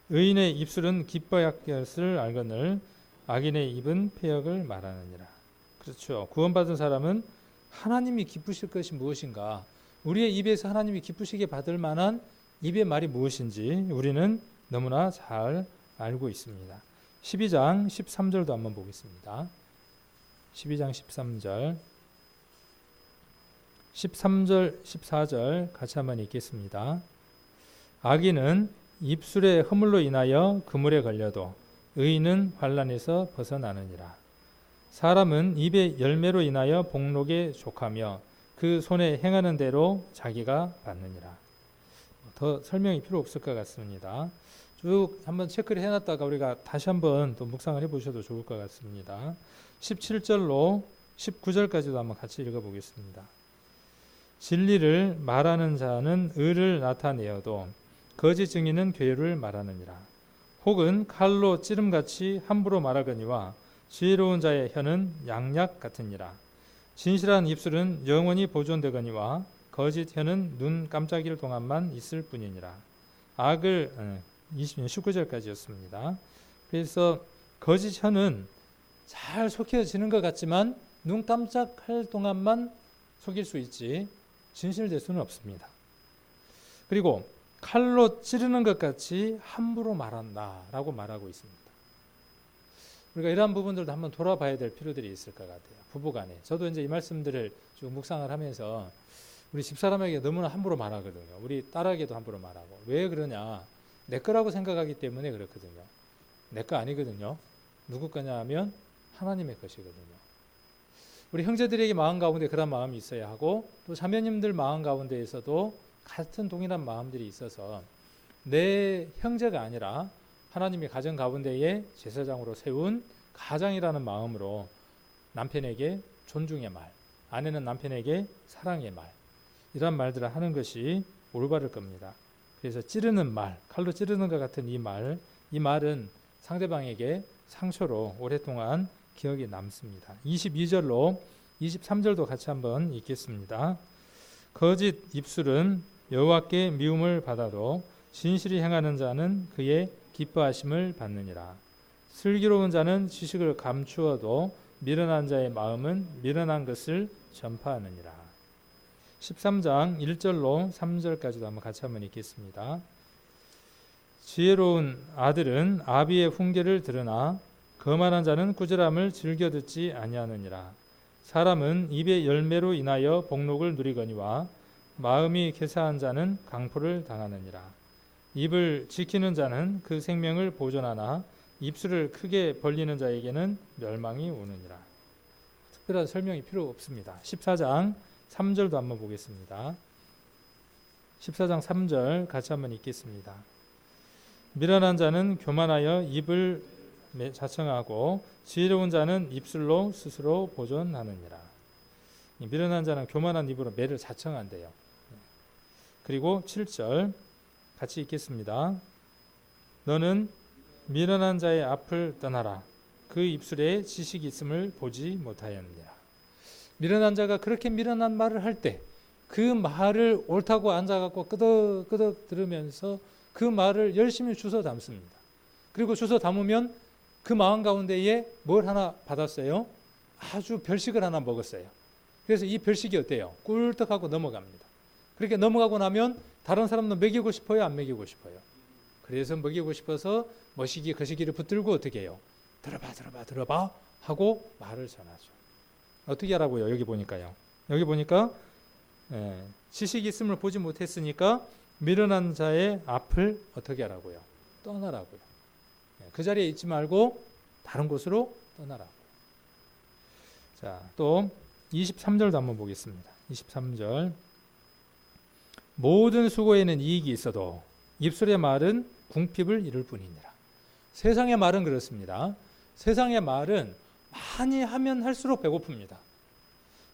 의인의 입술은 기뻐할 것을 알거늘 악인의 입은 패역을 말하느니라. 그렇죠. 구원받은 사람은 하나님이 기쁘실 것이 무엇인가, 우리의 입에서 하나님이 기쁘시게 받을 만한 입의 말이 무엇인지 우리는 너무나 잘 알고 있습니다. 12장 13절도 한번 보겠습니다. 12장 13절, 13절, 14절 같이 한번 읽겠습니다. 악인은 입술의 허물로 인하여 그물에 걸려도 의인은 환난에서 벗어나느니라. 사람은 입의 열매로 인하여 복록에 족하며 그 손에 행하는 대로 자기가 받느니라. 더 설명이 필요 없을 것 같습니다. 쭉 한번 체크를 해놨다가 우리가 다시 한번 또 묵상을 해보셔도 좋을 것 같습니다. 17절로 19절까지도 한번 같이 읽어보겠습니다. 진리를 말하는 자는 의를 나타내어도 거짓 증인은 괴를 말하느니라. 혹은 칼로 찌름같이 함부로 말하거니와 지혜로운 자의 혀는 양약 같으니라. 진실한 입술은 영원히 보존되거니와 거짓 혀는 눈 깜짝일 동안만 있을 뿐이니라. 악을 19절까지였습니다. 그래서 거짓 혀는 잘 속여지는 것 같지만 눈 깜짝할 동안만 속일 수 있지 진실될 수는 없습니다. 그리고 칼로 찌르는 것 같이 함부로 말한다라고 말하고 있습니다. 우리가 이러한 부분들도 한번 돌아봐야 될 필요들이 있을 것 같아요. 부부간에. 저도 이제 이 말씀들을 쭉 묵상을 하면서 우리 집사람에게 너무나 함부로 말하거든요. 우리 딸에게도 함부로 말하고. 왜 그러냐? 내 거라고 생각하기 때문에 그렇거든요. 내 거 아니거든요. 누구 거냐 하면 하나님의 것이거든요. 우리 형제들에게 마음 가운데 그런 마음이 있어야 하고 또 자매님들 마음 가운데에서도 같은 동일한 마음들이 있어서 내 형제가 아니라 하나님이 가정 가운데에 제사장으로 세운 가장이라는 마음으로 남편에게 존중의 말, 아내는 남편에게 사랑의 말, 이런 말들을 하는 것이 올바를 겁니다. 그래서 찌르는 말, 칼로 찌르는 것 같은 이 말은 상대방에게 상처로 오랫동안 기억에 남습니다. 22절로 23절도 같이 한번 읽겠습니다. 거짓 입술은 여호와께 미움을 받아도 진실이 행하는 자는 그의 기뻐하심을 받느니라. 슬기로운 자는 지식을 감추어도 미련한 자의 마음은 미련한 것을 전파하느니라. 13장 1절로 3절까지도 한번 같이 한번 읽겠습니다. 지혜로운 아들은 아비의 훈계를 들으나 거만한 자는 꾸지람을 즐겨 듣지 아니하느니라. 사람은 입의 열매로 인하여 복록을 누리거니와 마음이 개사한 자는 강포를 당하느니라. 입을 지키는 자는 그 생명을 보존하나 입술을 크게 벌리는 자에게는 멸망이 오느니라. 특별한 설명이 필요 없습니다. 14장 3절도 한번 보겠습니다. 14장 3절 같이 한번 읽겠습니다. 미련한 자는 교만하여 입을 자청하고 지혜로운 자는 입술로 스스로 보존하느니라. 미련한 자는 교만한 입으로 매를 자청한대요. 그리고 7절 같이 읽겠습니다. 너는 미련한 자의 앞을 떠나라. 그 입술에 지식이 있음을 보지 못하였느니라. 미련한 자가 그렇게 미련한 말을 할 때 그 말을 옳다고 앉아갖고 끄덕끄덕 들으면서 그 말을 열심히 주워 담습니다. 그리고 주워 담으면 그 마음 가운데에 뭘 하나 받았어요? 아주 별식을 하나 먹었어요. 그래서 이 별식이 어때요? 꿀떡하고 넘어갑니다. 그렇게 넘어가고 나면 다른 사람도 먹이고 싶어요? 안 먹이고 싶어요? 그래서 먹이고 싶어서 머시기 거시기를 붙들고 어떻게 해요? 들어봐 하고 말을 전하죠. 어떻게 하라고요? 여기 보니까요. 여기 보니까 지식이 있음을 보지 못했으니까 미련한 자의 앞을 어떻게 하라고요? 떠나라고요. 그 자리에 있지 말고 다른 곳으로 떠나라고. 자, 또 23절도 한번 보겠습니다. 23절. 모든 수고에는 이익이 있어도 입술의 말은 궁핍을 이룰 뿐이니라. 세상의 말은 그렇습니다. 세상의 말은 많이 하면 할수록 배고픕니다.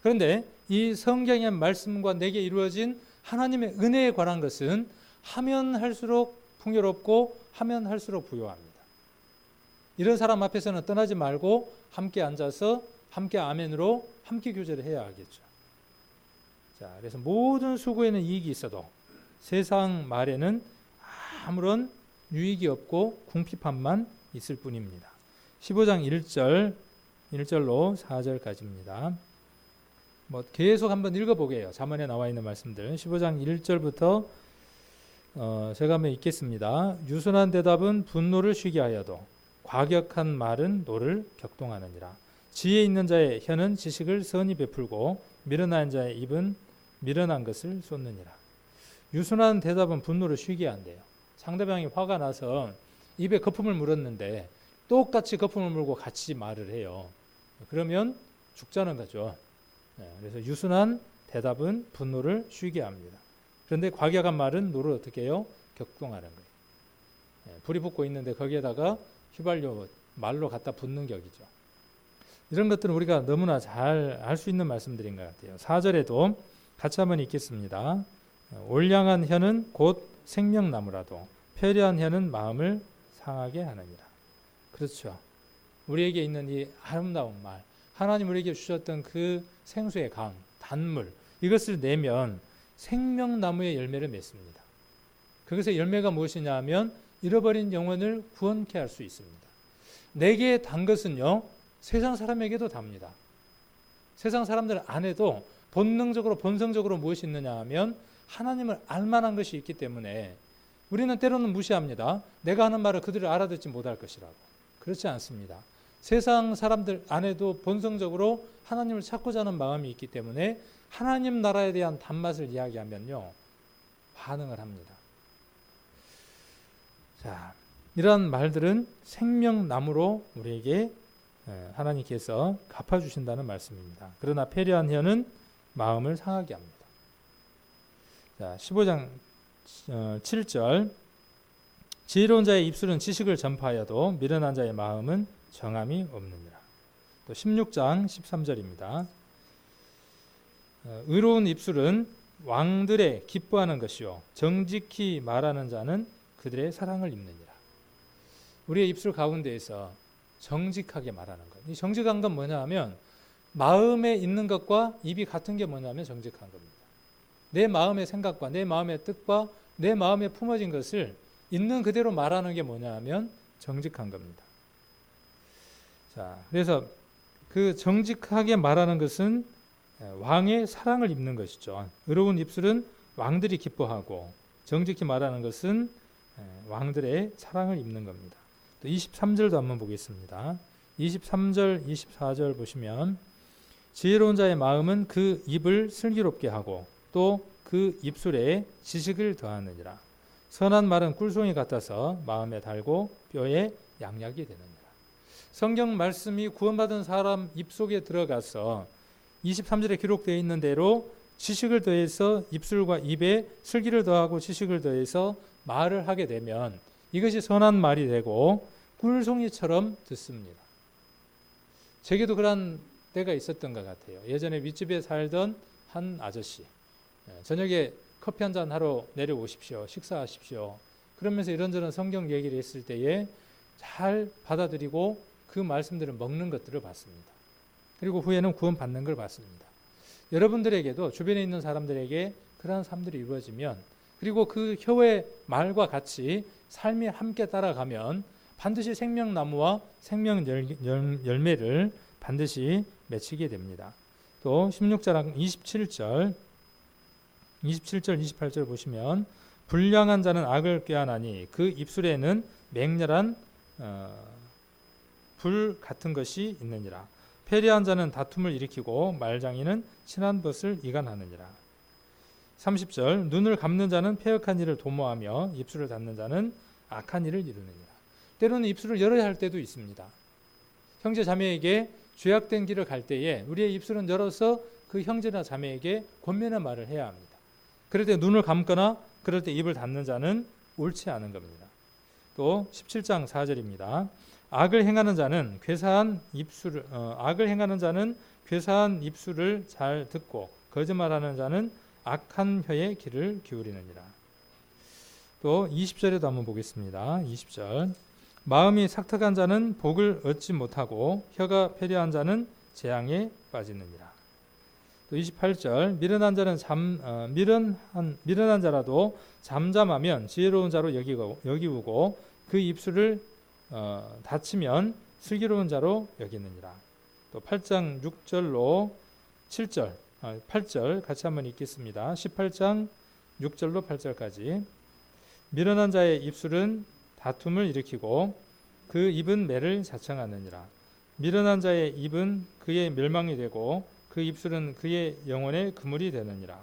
그런데 이 성경의 말씀과 내게 이루어진 하나님의 은혜에 관한 것은 하면 할수록 풍요롭고 하면 할수록 부요합니다. 이런 사람 앞에서는 떠나지 말고 함께 앉아서 함께 아멘으로 함께 교제를 해야 하겠죠. 자, 그래서 모든 수고에는 이익이 있어도 세상 말에는 아무런 유익이 없고 궁핍함만 있을 뿐입니다. 15장 1절로 4절까지입니다. 계속 한번 읽어보게요. 잠언에 나와 있는 말씀들. 15장 1절부터 제가 한번 읽겠습니다. 유순한 대답은 분노를 쉬게 하여도 과격한 말은 노를 격동하느니라. 지혜 있는 자의 혀는 지식을 선히 베풀고 미련한 자의 입은 미련한 것을 쏟느니라. 유순한 대답은 분노를 쉬게 한대요. 상대방이 화가 나서 입에 거품을 물었는데 똑같이 거품을 물고 같이 말을 해요. 그러면 죽자는 거죠. 그래서 유순한 대답은 분노를 쉬게 합니다. 그런데 과격한 말은 노를 어떻게 해요? 격동하는 거예요. 불이 붙고 있는데 거기에다가 휘발유 말로 갖다 붓는 격이죠. 이런 것들은 우리가 너무나 잘 알 수 있는 말씀들인 것 같아요. 4절에도 같이 한번 읽겠습니다. 올량한 혀는 곧 생명나무라도 패려한 혀는 마음을 상하게 하느니라. 그렇죠. 우리에게 있는 이 아름다운 말, 하나님 우리에게 주셨던 그 생수의 강, 단물, 이것을 내면 생명나무의 열매를 맺습니다. 그것의 열매가 무엇이냐 하면 잃어버린 영혼을 구원케 할 수 있습니다. 내게 단 것은요, 세상 사람에게도 답니다. 세상 사람들 안에도 본능적으로 본성적으로 무엇이 있느냐 하면 하나님을 알만한 것이 있기 때문에 우리는 때로는 무시합니다. 내가 하는 말을 그들을 알아듣지 못할 것이라고. 그렇지 않습니다. 세상 사람들 안에도 본성적으로 하나님을 찾고자 하는 마음이 있기 때문에 하나님 나라에 대한 단맛을 이야기하면요, 반응을 합니다. 자, 이러한 말들은 생명나무로 우리에게 하나님께서 갚아주신다는 말씀입니다. 그러나 패려한 혀는 마음을 상하게 합니다. 자, 15장 7절. 지혜로운 자의 입술은 지식을 전파하여도 미련한 자의 마음은 정함이 없느니라. 또 16장 13절입니다. 의로운 입술은 왕들의 기뻐하는 것이요 정직히 말하는 자는 그들의 사랑을 입느니라. 우리의 입술 가운데에서 정직하게 말하는 것. 이 정직한 건 뭐냐 하면 마음에 있는 것과 입이 같은 게 뭐냐면 정직한 겁니다. 내 마음의 생각과 내 마음의 뜻과 내 마음에 품어진 것을 있는 그대로 말하는 게 뭐냐 하면 정직한 겁니다. 자, 그래서 그 정직하게 말하는 것은 왕의 사랑을 입는 것이죠. 의로운 입술은 왕들이 기뻐하고 정직히 말하는 것은 왕들의 사랑을 입는 겁니다. 또 23절도 한번 보겠습니다. 23절, 24절 보시면 지혜로운 자의 마음은 그 입을 슬기롭게 하고 또 그 입술에 지식을 더하느니라. 선한 말은 꿀송이 같아서 마음에 달고 뼈에 양약이 되느니라. 성경 말씀이 구원받은 사람 입속에 들어가서 23절에 기록되어 있는 대로 지식을 더해서 입술과 입에 슬기를 더하고 지식을 더해서 말을 하게 되면 이것이 선한 말이 되고 꿀송이처럼 듣습니다. 제게도 그런 때가 있었던 것 같아요. 예전에 윗집에 살던 한 아저씨, 저녁에 커피 한잔 하러 내려오십시오. 식사하십시오. 그러면서 이런저런 성경 얘기를 했을 때에 잘 받아들이고 그 말씀들을 먹는 것들을 봤습니다. 그리고 후에는 구원받는 걸 봤습니다. 여러분들에게도 주변에 있는 사람들에게 그러한 삶들이 이루어지면 그리고 그 혀의 말과 같이 삶이 함께 따라가면 반드시 생명나무와 생명 열매를 반드시 맺히게 됩니다. 또 16장 27절, 28절 보시면 불량한 자는 악을 꾀하나니 그 입술에는 맹렬한 불 같은 것이 있느니라. 패리한 자는 다툼을 일으키고 말장이는 친한 것을 이간하느니라. 30절 눈을 감는 자는 패역한 일을 도모하며 입술을 닫는 자는 악한 일을 이루느니라. 때로는 입술을 열어야 할 때도 있습니다. 형제 자매에게 죄악된 길을 갈 때에 우리의 입술은 열어서 그 형제나 자매에게 권면의 말을 해야 합니다. 그럴 때 눈을 감거나 그럴 때 입을 닫는 자는 옳지 않은 겁니다. 또 17장 4절입니다. 악을 행하는 자는 괴사한 입술을 잘 듣고 거짓말하는 자는 악한 혀의 귀를 기울이느니라. 또 20절에도 한번 보겠습니다. 20절 마음이 삭탁한 자는 복을 얻지 못하고 혀가 패려한 자는 재앙에 빠지느니라. 또 28절 미련한 자라도 잠잠하면 지혜로운 자로 여기우고 그 입술을 닫히면 슬기로운 자로 여기느니라. 또 8장 6절로 7절 8절 같이 한번 읽겠습니다. 18장 6절로 8절까지 미련한 자의 입술은 다툼을 일으키고 그 입은 매를 자청하느니라. 미련한 자의 입은 그의 멸망이 되고 그 입술은 그의 영혼의 그물이 되느니라.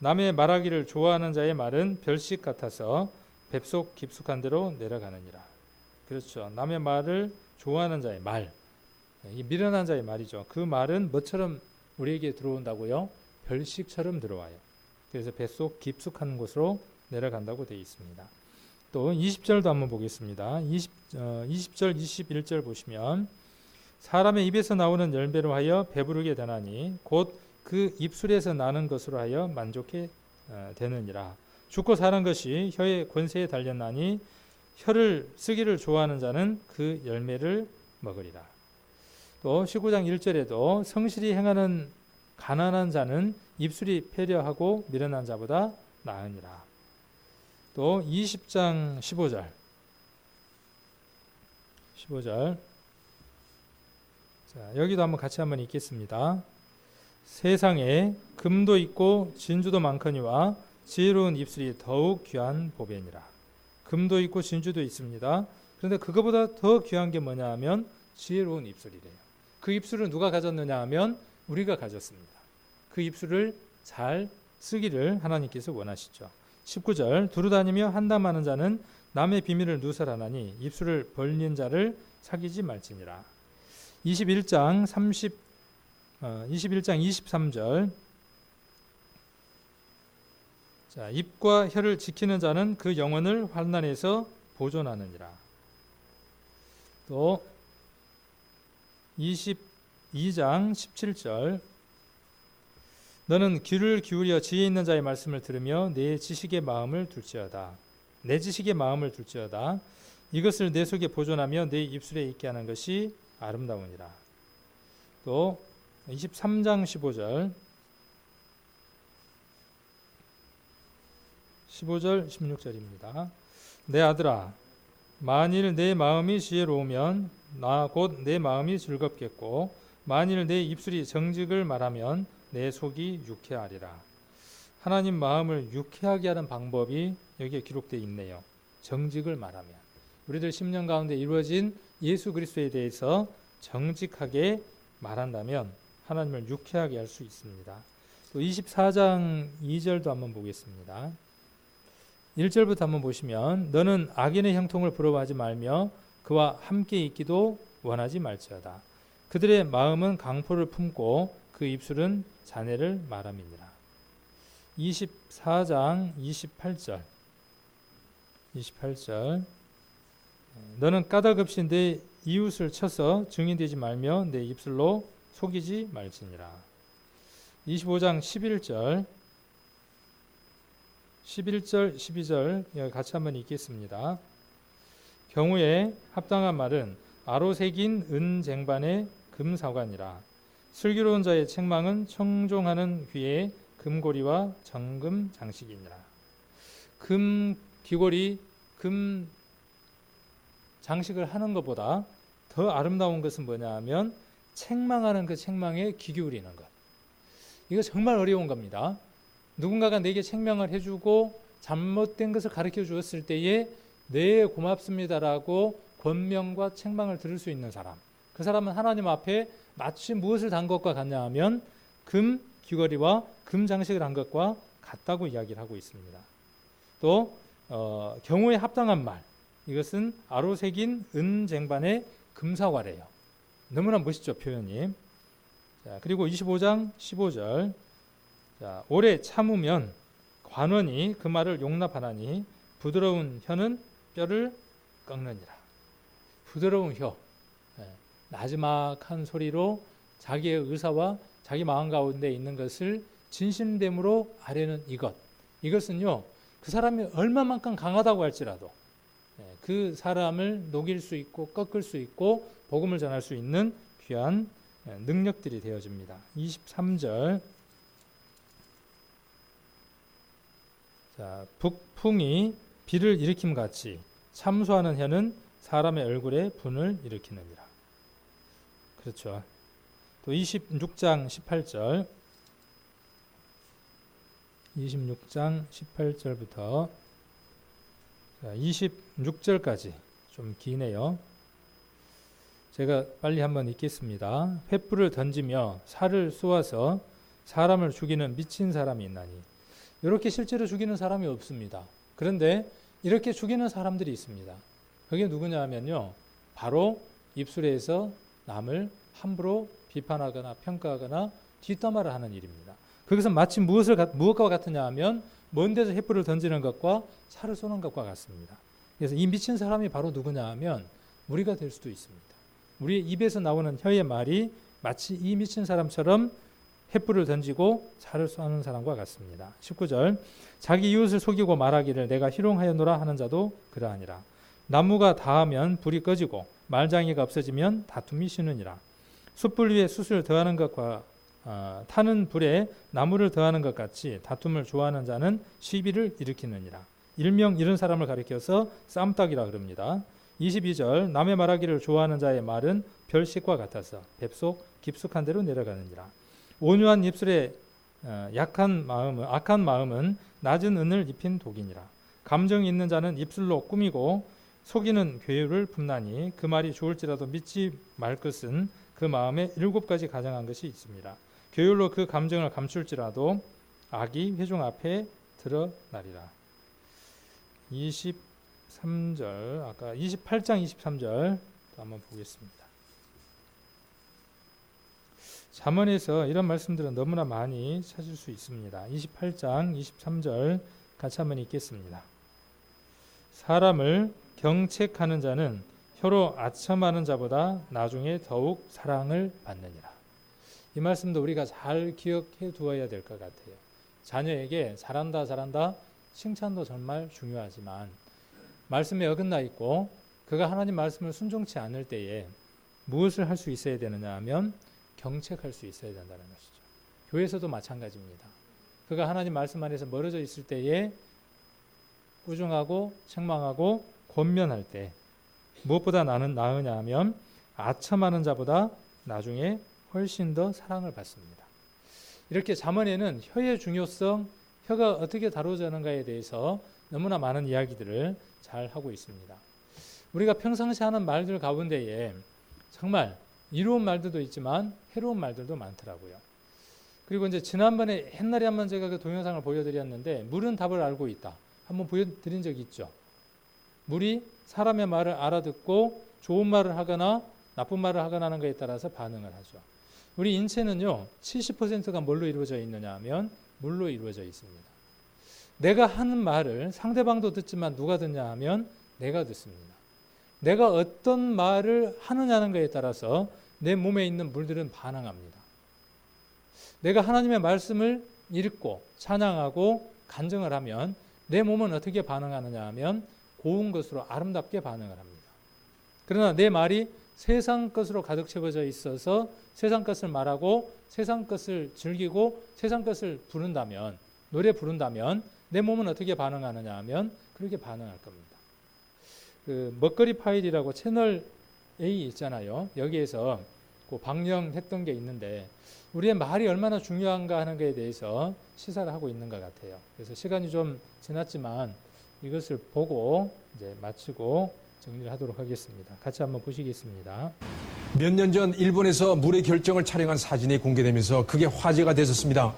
남의 말하기를 좋아하는 자의 말은 별식 같아서 뱃속 깊숙한 데로 내려가느니라. 그렇죠. 남의 말을 좋아하는 자의 말, 이 미련한 자의 말이죠. 그 말은 뭐처럼 우리에게 들어온다고요? 별식처럼 들어와요. 그래서 뱃속 깊숙한 곳으로 내려간다고 되어 있습니다. 또 20절도 한번 보겠습니다. 20절, 21절 보시면 사람의 입에서 나오는 열매로 하여 배부르게 되나니 곧 그 입술에서 나는 것으로 하여 만족해 되느니라. 죽고 사는 것이 혀의 권세에 달렸나니 혀를 쓰기를 좋아하는 자는 그 열매를 먹으리라. 또 19장 1절에도 성실히 행하는 가난한 자는 입술이 패려하고 미련한 자보다 나으니라. 또 20장 15절 자, 여기도 한번 같이 한번 읽겠습니다. 세상에 금도 있고 진주도 많거니와 지혜로운 입술이 더욱 귀한 보배니라. 금도 있고 진주도 있습니다. 그런데 그거보다 더 귀한 게 뭐냐 하면 지혜로운 입술이래요. 그 입술을 누가 가졌느냐 하면 우리가 가졌습니다. 그 입술을 잘 쓰기를 하나님께서 원하시죠. 19절 두루다니며 한담하는 자는 남의 비밀을 누설하나니 입술을 벌린 자를 사귀지 말지니라. 21장 23절 자, 입과 혀를 지키는 자는 그 영혼을 환난에서 보존하느니라. 또 22장 17절 너는 귀를 기울여 지혜 있는 자의 말씀을 들으며 내 지식의 마음을 둘지어다. 이것을 내 속에 보존하며 내 입술에 있게 하는 것이 아름다우니라. 또 23장 15절 16절입니다. 내 아들아 만일 내 마음이 지혜로우면 나 곧 내 마음이 즐겁겠고 만일 내 입술이 정직을 말하면 내 속이 유쾌하리라. 하나님 마음을 유쾌하게 하는 방법이 여기에 기록되어 있네요. 정직을 말하면 우리들 10년 가운데 이루어진 예수 그리스도에 대해서 정직하게 말한다면 하나님을 유쾌하게 할 수 있습니다. 또 24장 2절도 한번 보겠습니다. 1절부터 한번 보시면 너는 악인의 형통을 부러워하지 말며 그와 함께 있기도 원하지 말지어다. 그들의 마음은 강포를 품고 그 입술은 잔해를 말함이니라. 24장 28절 너는 까닭 없이 내 이웃을 쳐서 증인되지 말며 내 입술로 속이지 말지니라. 25장 11절 12절 같이 한번 읽겠습니다. 경우에 합당한 말은 아로 새긴 은쟁반의 금사관이라. 슬기로운 자의 책망은 청종하는 귀에 금고리와 정금 장식이니라. 금 귀고리, 금 장식을 하는 것보다 더 아름다운 것은 뭐냐 하면 책망하는 그 책망에 귀 기울이는 것. 이거 정말 어려운 겁니다. 누군가가 내게 책망을 해주고 잘못된 것을 가르쳐 주었을 때에 네 고맙습니다라고 권명과 책망을 들을 수 있는 사람, 그 사람은 하나님 앞에 마치 무엇을 단 것과 같냐 하면 금 귀걸이와 금 장식을 한 것과 같다고 이야기를 하고 있습니다. 또 경우에 합당한 말, 이것은 아로 새긴 은쟁반의 금사과래요. 너무나 멋있죠, 표현이. 자, 그리고 25장 15절. 자, 오래 참으면 관원이 그 말을 용납하나니 부드러운 혀는 뼈를 꺾느니라. 부드러운 혀, 나지막한 소리로 자기의 의사와 자기 마음 가운데 있는 것을 진심됨으로 아뢰는 이것은요, 그 사람이 얼마만큼 강하다고 할지라도 그 사람을 녹일 수 있고 꺾을 수 있고 복음을 전할 수 있는 귀한 능력들이 되어집니다. 23절. 자, 북풍이 비를 일으킴 같이 참소하는 혀는 사람의 얼굴에 분을 일으키느니라. 그렇죠. 또 26장 18절. 26장 18절부터 26절까지 좀 기네요. 제가 빨리 한번 읽겠습니다. 횃불을 던지며 살을 쏘아서 사람을 죽이는 미친 사람이 있나니. 이렇게 실제로 죽이는 사람이 없습니다. 그런데 이렇게 죽이는 사람들이 있습니다. 그게 누구냐 하면요, 바로 입술에서 남을 함부로 비판하거나 평가하거나 뒷담화를 하는 일입니다. 그것은 마치 무엇과 같으냐 하면 먼 데서 횃불을 던지는 것과 살을 쏘는 것과 같습니다. 그래서 이 미친 사람이 바로 누구냐 하면 우리가 될 수도 있습니다. 우리의 입에서 나오는 혀의 말이 마치 이 미친 사람처럼 횃불을 던지고 살을 쏘는 사람과 같습니다. 19절. 자기 이웃을 속이고 말하기를 내가 희롱하였노라 하는 자도 그러하니라. 나무가 닿으면 불이 꺼지고 말장이가 없어지면 다툼이 쉬느니라. 숯불 위에 숯을 더하는 것과 타는 불에 나무를 더하는 것 같이 다툼을 좋아하는 자는 시비를 일으키느니라. 일명 이런 사람을 가리켜서 쌈딱이라 그럽니다. 22절. 남의 말하기를 좋아하는 자의 말은 별식과 같아서 뱃속 깊숙한 데로 내려가느니라. 온유한 입술에 악한 마음은 낮은 은을 입힌 독이니라. 감정이 있는 자는 입술로 꾸미고 속이는 괴유를 품나니 그 말이 좋을지라도 믿지 말 것은 그 마음에 7가지 가정한 것이 있습니다. 괴율로 그 감정을 감출지라도 악이 회중 앞에 드러나리라. 23절, 아까 28장 23절 한번 보겠습니다. 잠언에서 이런 말씀들은 너무나 많이 찾을 수 있습니다. 28장 23절 같이 한번 읽겠습니다. 사람을 경책하는 자는 혀로 아첨하는 자보다 나중에 더욱 사랑을 받느니라. 이 말씀도 우리가 잘 기억해 두어야 될 것 같아요. 자녀에게 잘한다 칭찬도 정말 중요하지만 말씀에 어긋나 있고 그가 하나님 말씀을 순종치 않을 때에 무엇을 할 수 있어야 되느냐 하면 경책할 수 있어야 된다는 것이죠. 교회에서도 마찬가지입니다. 그가 하나님 말씀 안에서 멀어져 있을 때에 꾸중하고 책망하고 권면할 때 무엇보다 나는 나으냐 하면 아첨하는 자보다 나중에 훨씬 더 사랑을 받습니다. 이렇게 잠언에는 혀의 중요성, 혀가 어떻게 다루어지는가에 대해서 너무나 많은 이야기들을 잘 하고 있습니다. 우리가 평상시 하는 말들 가운데에 정말 이로운 말들도 있지만 해로운 말들도 많더라고요. 그리고 이제 지난번에 옛날에 한번 제가 그 동영상을 보여드렸는데 물은 답을 알고 있다. 한번 보여드린 적이 있죠. 물이 사람의 말을 알아듣고 좋은 말을 하거나 나쁜 말을 하거나 하는 것에 따라서 반응을 하죠. 우리 인체는요, 70%가 뭘로 이루어져 있느냐 하면 물로 이루어져 있습니다. 내가 하는 말을 상대방도 듣지만 누가 듣냐 하면 내가 듣습니다. 내가 어떤 말을 하느냐는 것에 따라서 내 몸에 있는 물들은 반응합니다. 내가 하나님의 말씀을 읽고 찬양하고 간증을 하면 내 몸은 어떻게 반응하느냐 하면 고운 것으로 아름답게 반응을 합니다. 그러나 내 말이 세상 것으로 가득 채워져 있어서 세상 것을 말하고 세상 것을 즐기고 세상 것을 부른다면, 노래 부른다면 내 몸은 어떻게 반응하느냐 하면 그렇게 반응할 겁니다. 그 먹거리 파일이라고 채널 A 있잖아요. 여기에서 그 방영했던 게 있는데 우리의 말이 얼마나 중요한가 하는 것에 대해서 시사를 하고 있는 것 같아요. 그래서 시간이 좀 지났지만 이것을 보고 이제 마치고 정리를 하도록 하겠습니다. 같이 한번 보시겠습니다. 몇 년 전 일본에서 물의 결정을 촬영한 사진이 공개되면서 크게 화제가 됐었습니다.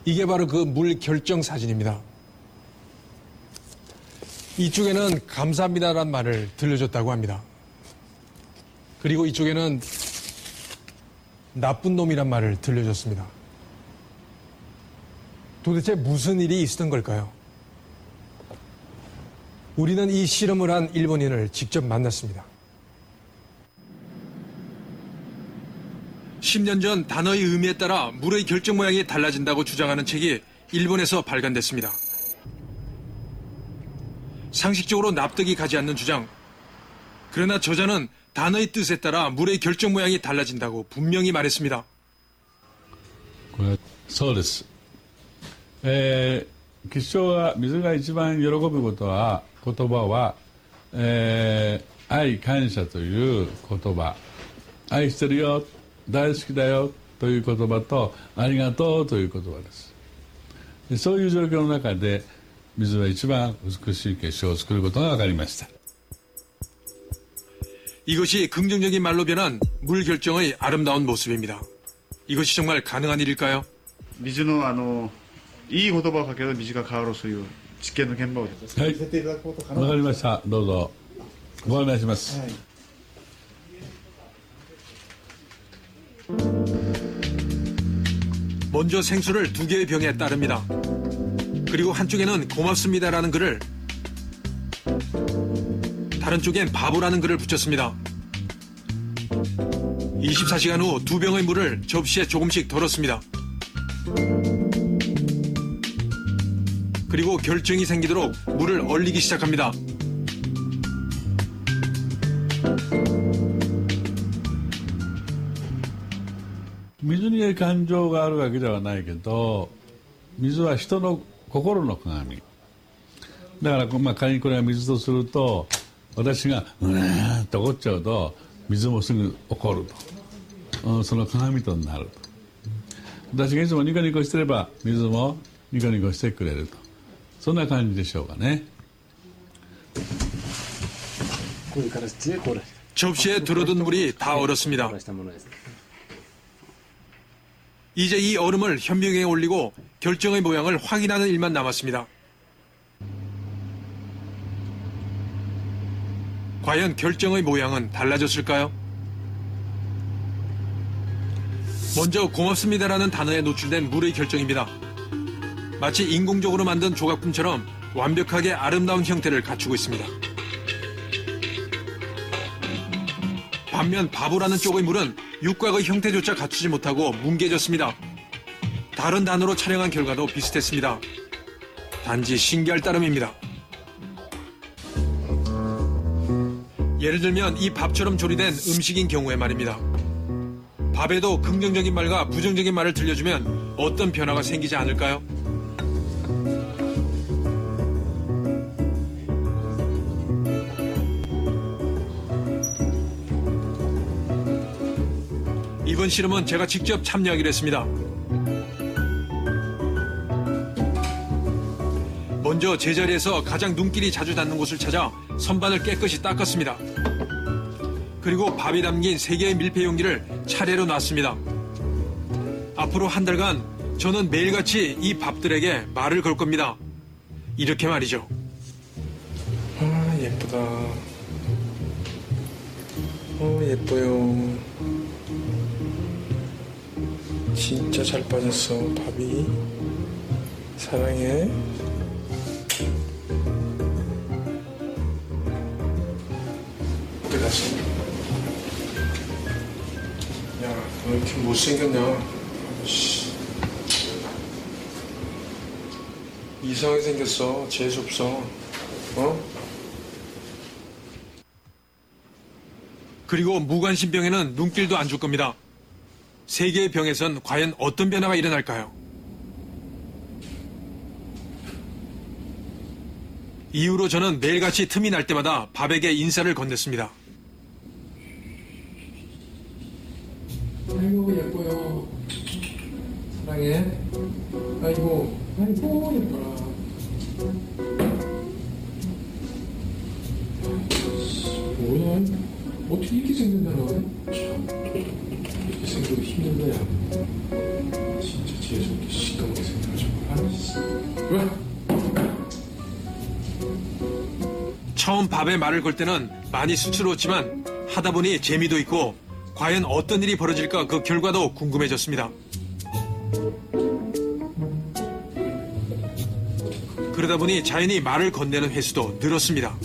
이게 바로 그 물 결정 사진입니다. 이쪽에는 감사합니다라는 말을 들려줬다고 합니다. 그리고 이쪽에는 나쁜 놈이란 말을 들려줬습니다. 도대체 무슨 일이 있었던 걸까요? 우리는 이 실험을 한 일본인을 직접 만났습니다. 10년 전 단어의 의미에 따라 물의 결정 모양이 달라진다고 주장하는 책이 일본에서 발간됐습니다. 상식적으로 납득이 가지 않는 주장. 그러나 저자는 단어의 뜻에 따라 물의 결정 모양이 달라진다고 분명히 말했습니다. そうです。吉祥は水が一番喜ぶことは言葉は、愛感謝という言葉、愛してるよ、大好きだよという言葉と、ありがとうという言葉です。でそういう状況の中で水は一番美しい結晶を作ることが分かりました。 이것이 긍정적인 말로 변한 물 결정의 아름다운 모습입니다. 이것이 정말 가능한 일일까요? 水のいい言葉をかけると水が変わるそういう実験の現場を見せていただくことかな。わかりました。どうぞご案内します。 먼저 생수를 2개의 병에 따릅니다. 그리고 한쪽에는 고맙습니다라는 글을, 다른 쪽엔 바보라는 글을 붙였습니다. 24시간 후 2병의 물을 접시에 조금씩 덜었습니다. 그리고 결정이 생기도록 물을 얼리기 시작합니다.水に感情があるわけではないけど、水は人の心の鏡だから、仮にこれが水とすると、私がうーんと怒っちゃうと水もすぐ怒ると、その鏡となると。私がいつもニコニコしてれば水もニコニコしてくれると、そんな感じでしょうかね。 접시에 들어둔 물이 다 얼었습니다. 이제 이 얼음을 현미경에 올리고 결정의 모양을 확인하는 일만 남았습니다. 과연 결정의 모양은 달라졌을까요? 먼저 고맙습니다라는 단어에 노출된 물의 결정입니다. 마치 인공적으로 만든 조각품처럼 완벽하게 아름다운 형태를 갖추고 있습니다. 반면 바보라는 쪽의 물은 육각의 형태조차 갖추지 못하고 뭉개졌습니다. 다른 단어로 촬영한 결과도 비슷했습니다. 단지 신기할 따름입니다. 예를 들면 이 밥처럼 조리된 음식인 경우에 말입니다. 밥에도 긍정적인 말과 부정적인 말을 들려주면 어떤 변화가 생기지 않을까요? 이번 실험은 제가 직접 참여하기로 했습니다. 먼저 제자리에서 가장 눈길이 자주 닿는 곳을 찾아 선반을 깨끗이 닦았습니다. 그리고 밥이 담긴 3개의 밀폐 용기를 차례로 놨습니다. 앞으로 한 달간 저는 매일같이 이 밥들에게 말을 걸 겁니다. 이렇게 말이죠. 아, 예쁘다. 예뻐요. 진짜 잘 빠졌어, 밥이. 사랑해. 어디 갔어? 야, 너 왜 이렇게 못생겼냐? 씨. 이상하게 생겼어. 재수없어. 어? 그리고 무관심병에는 눈길도 안 줄 겁니다. 3개의 병에선 과연 어떤 변화가 일어날까요? 이후로 저는 매일같이 틈이 날 때마다 밥에게 인사를 건넸습니다. 아이고 예뻐요. 사랑해. 아이고 예뻐라. 어떻게 이렇게 생겼냐고. 참, 이렇게 생기고 힘든 거야. 진짜 뒤에 저렇게 시꺼멓게 생겨가지고. 왜? 처음 밥에 말을 걸 때는 많이 수치스러웠지만 하다 보니 재미도 있고 과연 어떤 일이 벌어질까 그 결과도 궁금해졌습니다. 그러다 보니 자연히 말을 건네는 횟수도 늘었습니다.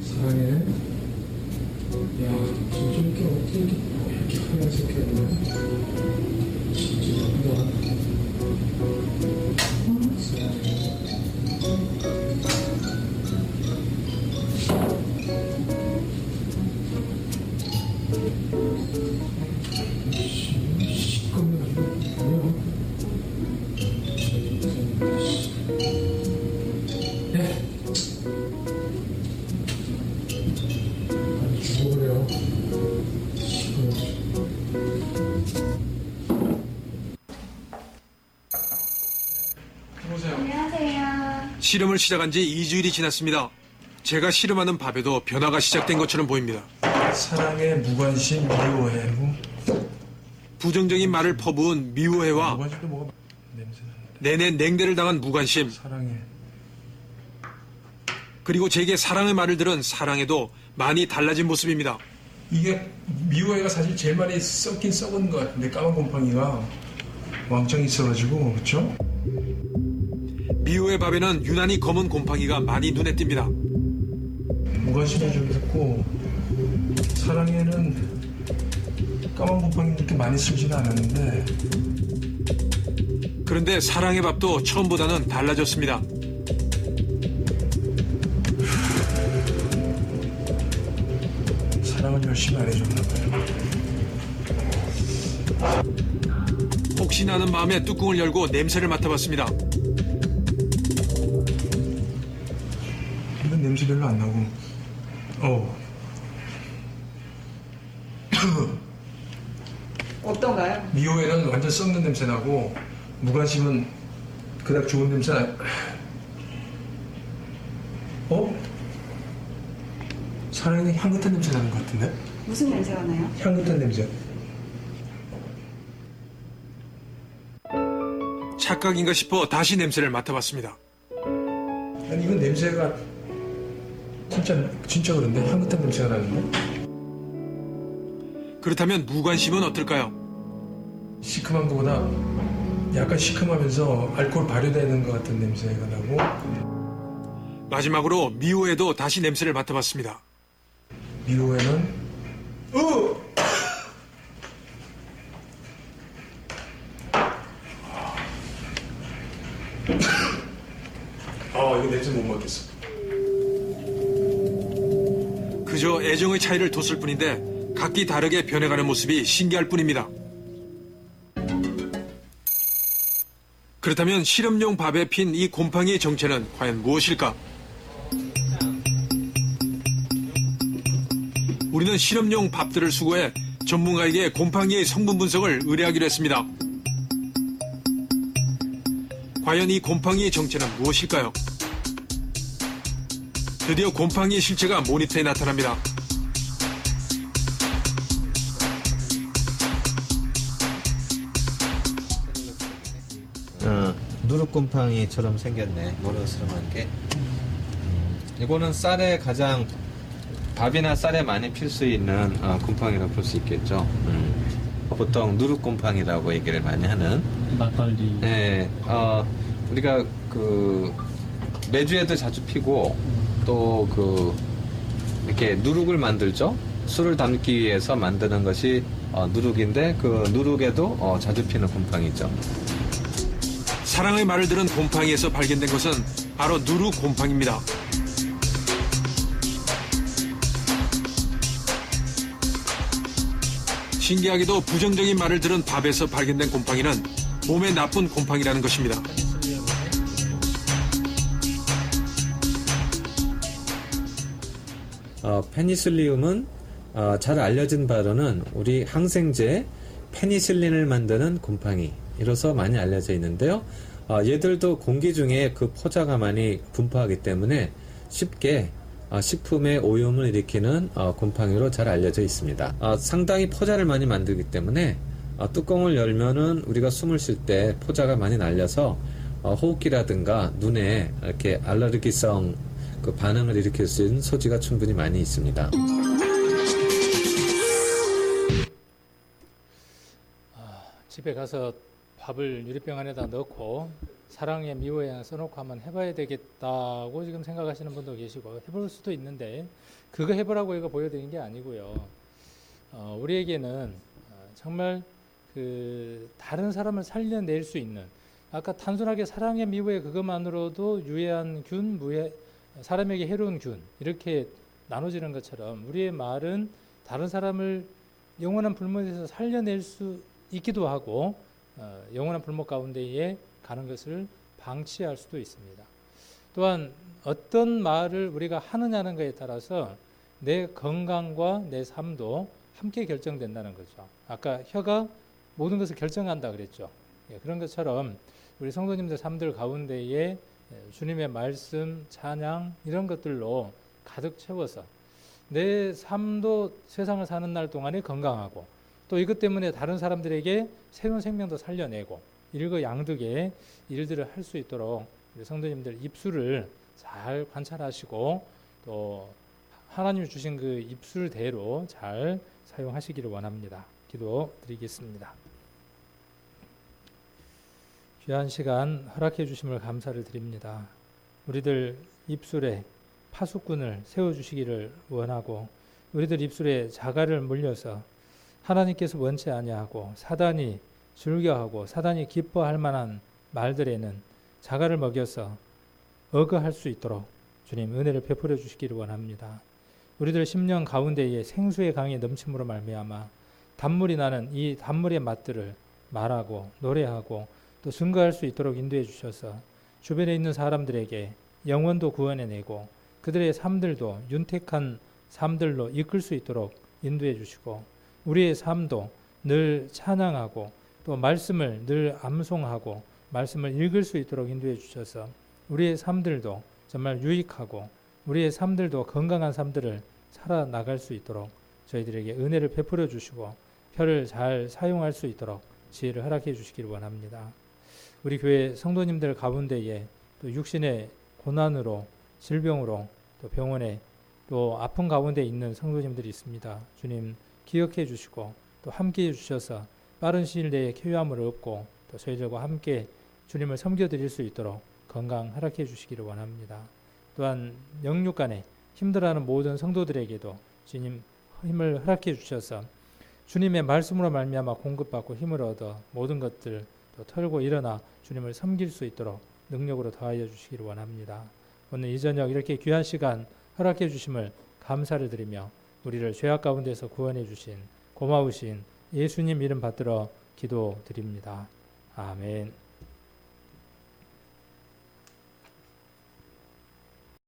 사랑해. 야, 진짜 이렇게 어떻게 이렇게 하얀 색깔이야? 진짜 예쁘다. 씨름을 시작한 지 2주일이 지났습니다. 제가 씨름하는 밥에도 변화가 시작된 것처럼 보입니다. 사랑해, 무관심, 미워해. 부정적인 말을 퍼부은 미워해와 무관심도 뭐가 냄새 난다. 내내 냉대를 당한 무관심, 사랑해. 그리고 제게 사랑의 말을 들은 사랑에도 많이 달라진 모습입니다. 이게 미워해가 사실 제일 많이 썩긴 썩은 것 같은데 까만 곰팡이가 왕창 있어가지고 그렇죠? 미호의 밥에는 유난히 검은 곰팡이가 많이 눈에 띕니다. 무관심이 좀 있고 사랑에는 까만 곰팡이 그렇게 많이 쓰지는 않았는데 그런데 사랑의 밥도 처음보다는 달라졌습니다. 사랑을 열심히 안 해줬나 봐요. 혹시나 하는 마음에 뚜껑을 열고 냄새를 맡아봤습니다. 이건 냄새 별로 안 나고 어떤가요? 미호에는 완전 썩는 냄새 나고 무관심은 그닥 좋은 냄새 나. 사랑에는 향긋한 냄새 나는 것 같은데? 무슨 냄새가 나요? 향긋한 냄새. 착각인가 싶어 다시 냄새를 맡아봤습니다. 아니 이건 냄새가 진짜 그런데 향긋한 냄새가 나는데? 그렇다면 무관심은 어떨까요? 시큼한 것보다 약간 시큼하면서 알코올 발효되는 것 같은 냄새가 나고 마지막으로 미호에도 다시 냄새를 맡아봤습니다. 미호에는 이거 냄새 못 맡겠어. 그저 애정의 차이를 뒀을 뿐인데 각기 다르게 변해가는 모습이 신기할 뿐입니다. 그렇다면 실험용 밥에 핀 이 곰팡이의 정체는 과연 무엇일까? 우리는 실험용 밥들을 수거해 전문가에게 곰팡이의 성분 분석을 의뢰하기로 했습니다. 과연 이 곰팡이의 정체는 무엇일까요? 드디어 곰팡이의 실체가 모니터에 나타납니다. 누룩곰팡이처럼 생겼네. 모르스름한 게. 이거는 쌀에 가장 밥이나 쌀에 많이 필 수 있는 곰팡이라고 볼 수 있겠죠. 보통 누룩곰팡이라고 얘기를 많이 하는. 막걸리. 네, 우리가 그 매주에도 자주 피고 또 이렇게 누룩을 만들죠. 술을 담기 위해서 만드는 것이 누룩인데 그 누룩에도 자주 피는 곰팡이죠. 사랑의 말을 들은 곰팡이에서 발견된 것은 바로 누룩 곰팡이입니다. 신기하게도 부정적인 말을 들은 밥에서 발견된 곰팡이는 몸에 나쁜 곰팡이라는 것입니다. 페니실리움은 잘 알려진 바로는 우리 항생제 페니실린을 만드는 곰팡이 이로서 많이 알려져 있는데요. 얘들도 공기 중에 그 포자가 많이 분포하기 때문에 쉽게 식품의 오염을 일으키는 곰팡이로 잘 알려져 있습니다. 상당히 포자를 많이 만들기 때문에 뚜껑을 열면은 우리가 숨을 쉴 때 포자가 많이 날려서 호흡기라든가 눈에 이렇게 알레르기성 그 반응을 일으킬 수 있는 소지가 충분히 많이 있습니다. 집에 가서 밥을 유리병 안에다 넣고 사랑의 미호에 써놓고 한번 해봐야 되겠다고 지금 생각하시는 분도 계시고, 해볼 수도 있는데 그거 해보라고 이거 보여드린 게 아니고요. 우리에게는 정말 그 다른 사람을 살려낼 수 있는, 아까 단순하게 사랑의 미호에 그것만으로도 유해한 균, 사람에게 해로운 균 이렇게 나눠지는 것처럼 우리의 말은 다른 사람을 영원한 불못에서 살려낼 수 있기도 하고 영원한 불못 가운데에 가는 것을 방치할 수도 있습니다. 또한 어떤 말을 우리가 하느냐는 것에 따라서 내 건강과 내 삶도 함께 결정된다는 거죠. 아까 혀가 모든 것을 결정한다 그랬죠. 그런 것처럼 우리 성도님들 삶들 가운데에 주님의 말씀, 찬양 이런 것들로 가득 채워서 내 삶도 세상을 사는 날 동안에 건강하고, 또 이것 때문에 다른 사람들에게 새로운 생명도 살려내고 일거양득의 일들을 할 수 있도록 우리 성도님들 입술을 잘 관찰하시고 또 하나님이 주신 그 입술대로 잘 사용하시기를 원합니다. 기도드리겠습니다. 귀한 시간 허락해 주심을 감사를 드립니다. 우리들 입술에 파수꾼을 세워주시기를 원하고, 우리들 입술에 자갈을 물려서 하나님께서 원치 아니하고 사단이 즐겨하고 사단이 기뻐할 만한 말들에는 자갈을 먹여서 억어할 수 있도록 주님 은혜를 베풀어 주시기를 원합니다. 우리들 심령 가운데에 생수의 강이 넘침으로 말미암아 단물이 나는 이 단물의 맛들을 말하고 노래하고 또 증거할 수 있도록 인도해 주셔서 주변에 있는 사람들에게 영혼도 구원해내고 그들의 삶들도 윤택한 삶들로 이끌 수 있도록 인도해 주시고, 우리의 삶도 늘 찬양하고 또 말씀을 늘 암송하고 말씀을 읽을 수 있도록 인도해 주셔서 우리의 삶들도 정말 유익하고 우리의 삶들도 건강한 삶들을 살아나갈 수 있도록 저희들에게 은혜를 베풀어 주시고 혀를 잘 사용할 수 있도록 지혜를 허락해 주시기를 원합니다. 우리 교회 성도님들 가운데에 또 육신의 고난으로 질병으로 또 병원에 또 아픈 가운데 있는 성도님들이 있습니다. 주님 기억해 주시고 또 함께해 주셔서 빠른 시일 내에 쾌유함을 얻고 또 저희들과 함께 주님을 섬겨드릴 수 있도록 건강 허락해 주시기를 원합니다. 또한 영육간에 힘들어하는 모든 성도들에게도 주님 힘을 허락해 주셔서 주님의 말씀으로 말미암아 공급받고 힘을 얻어 모든 것들 또 털고 일어나 주님을 섬길 수 있도록 능력으로 더하여 주시기를 원합니다. 오늘 이 저녁 이렇게 귀한 시간 허락해 주심을 감사를 드리며 우리를 죄악 가운데서 구원해 주신 고마우신 예수님 이름 받들어 기도드립니다. 아멘.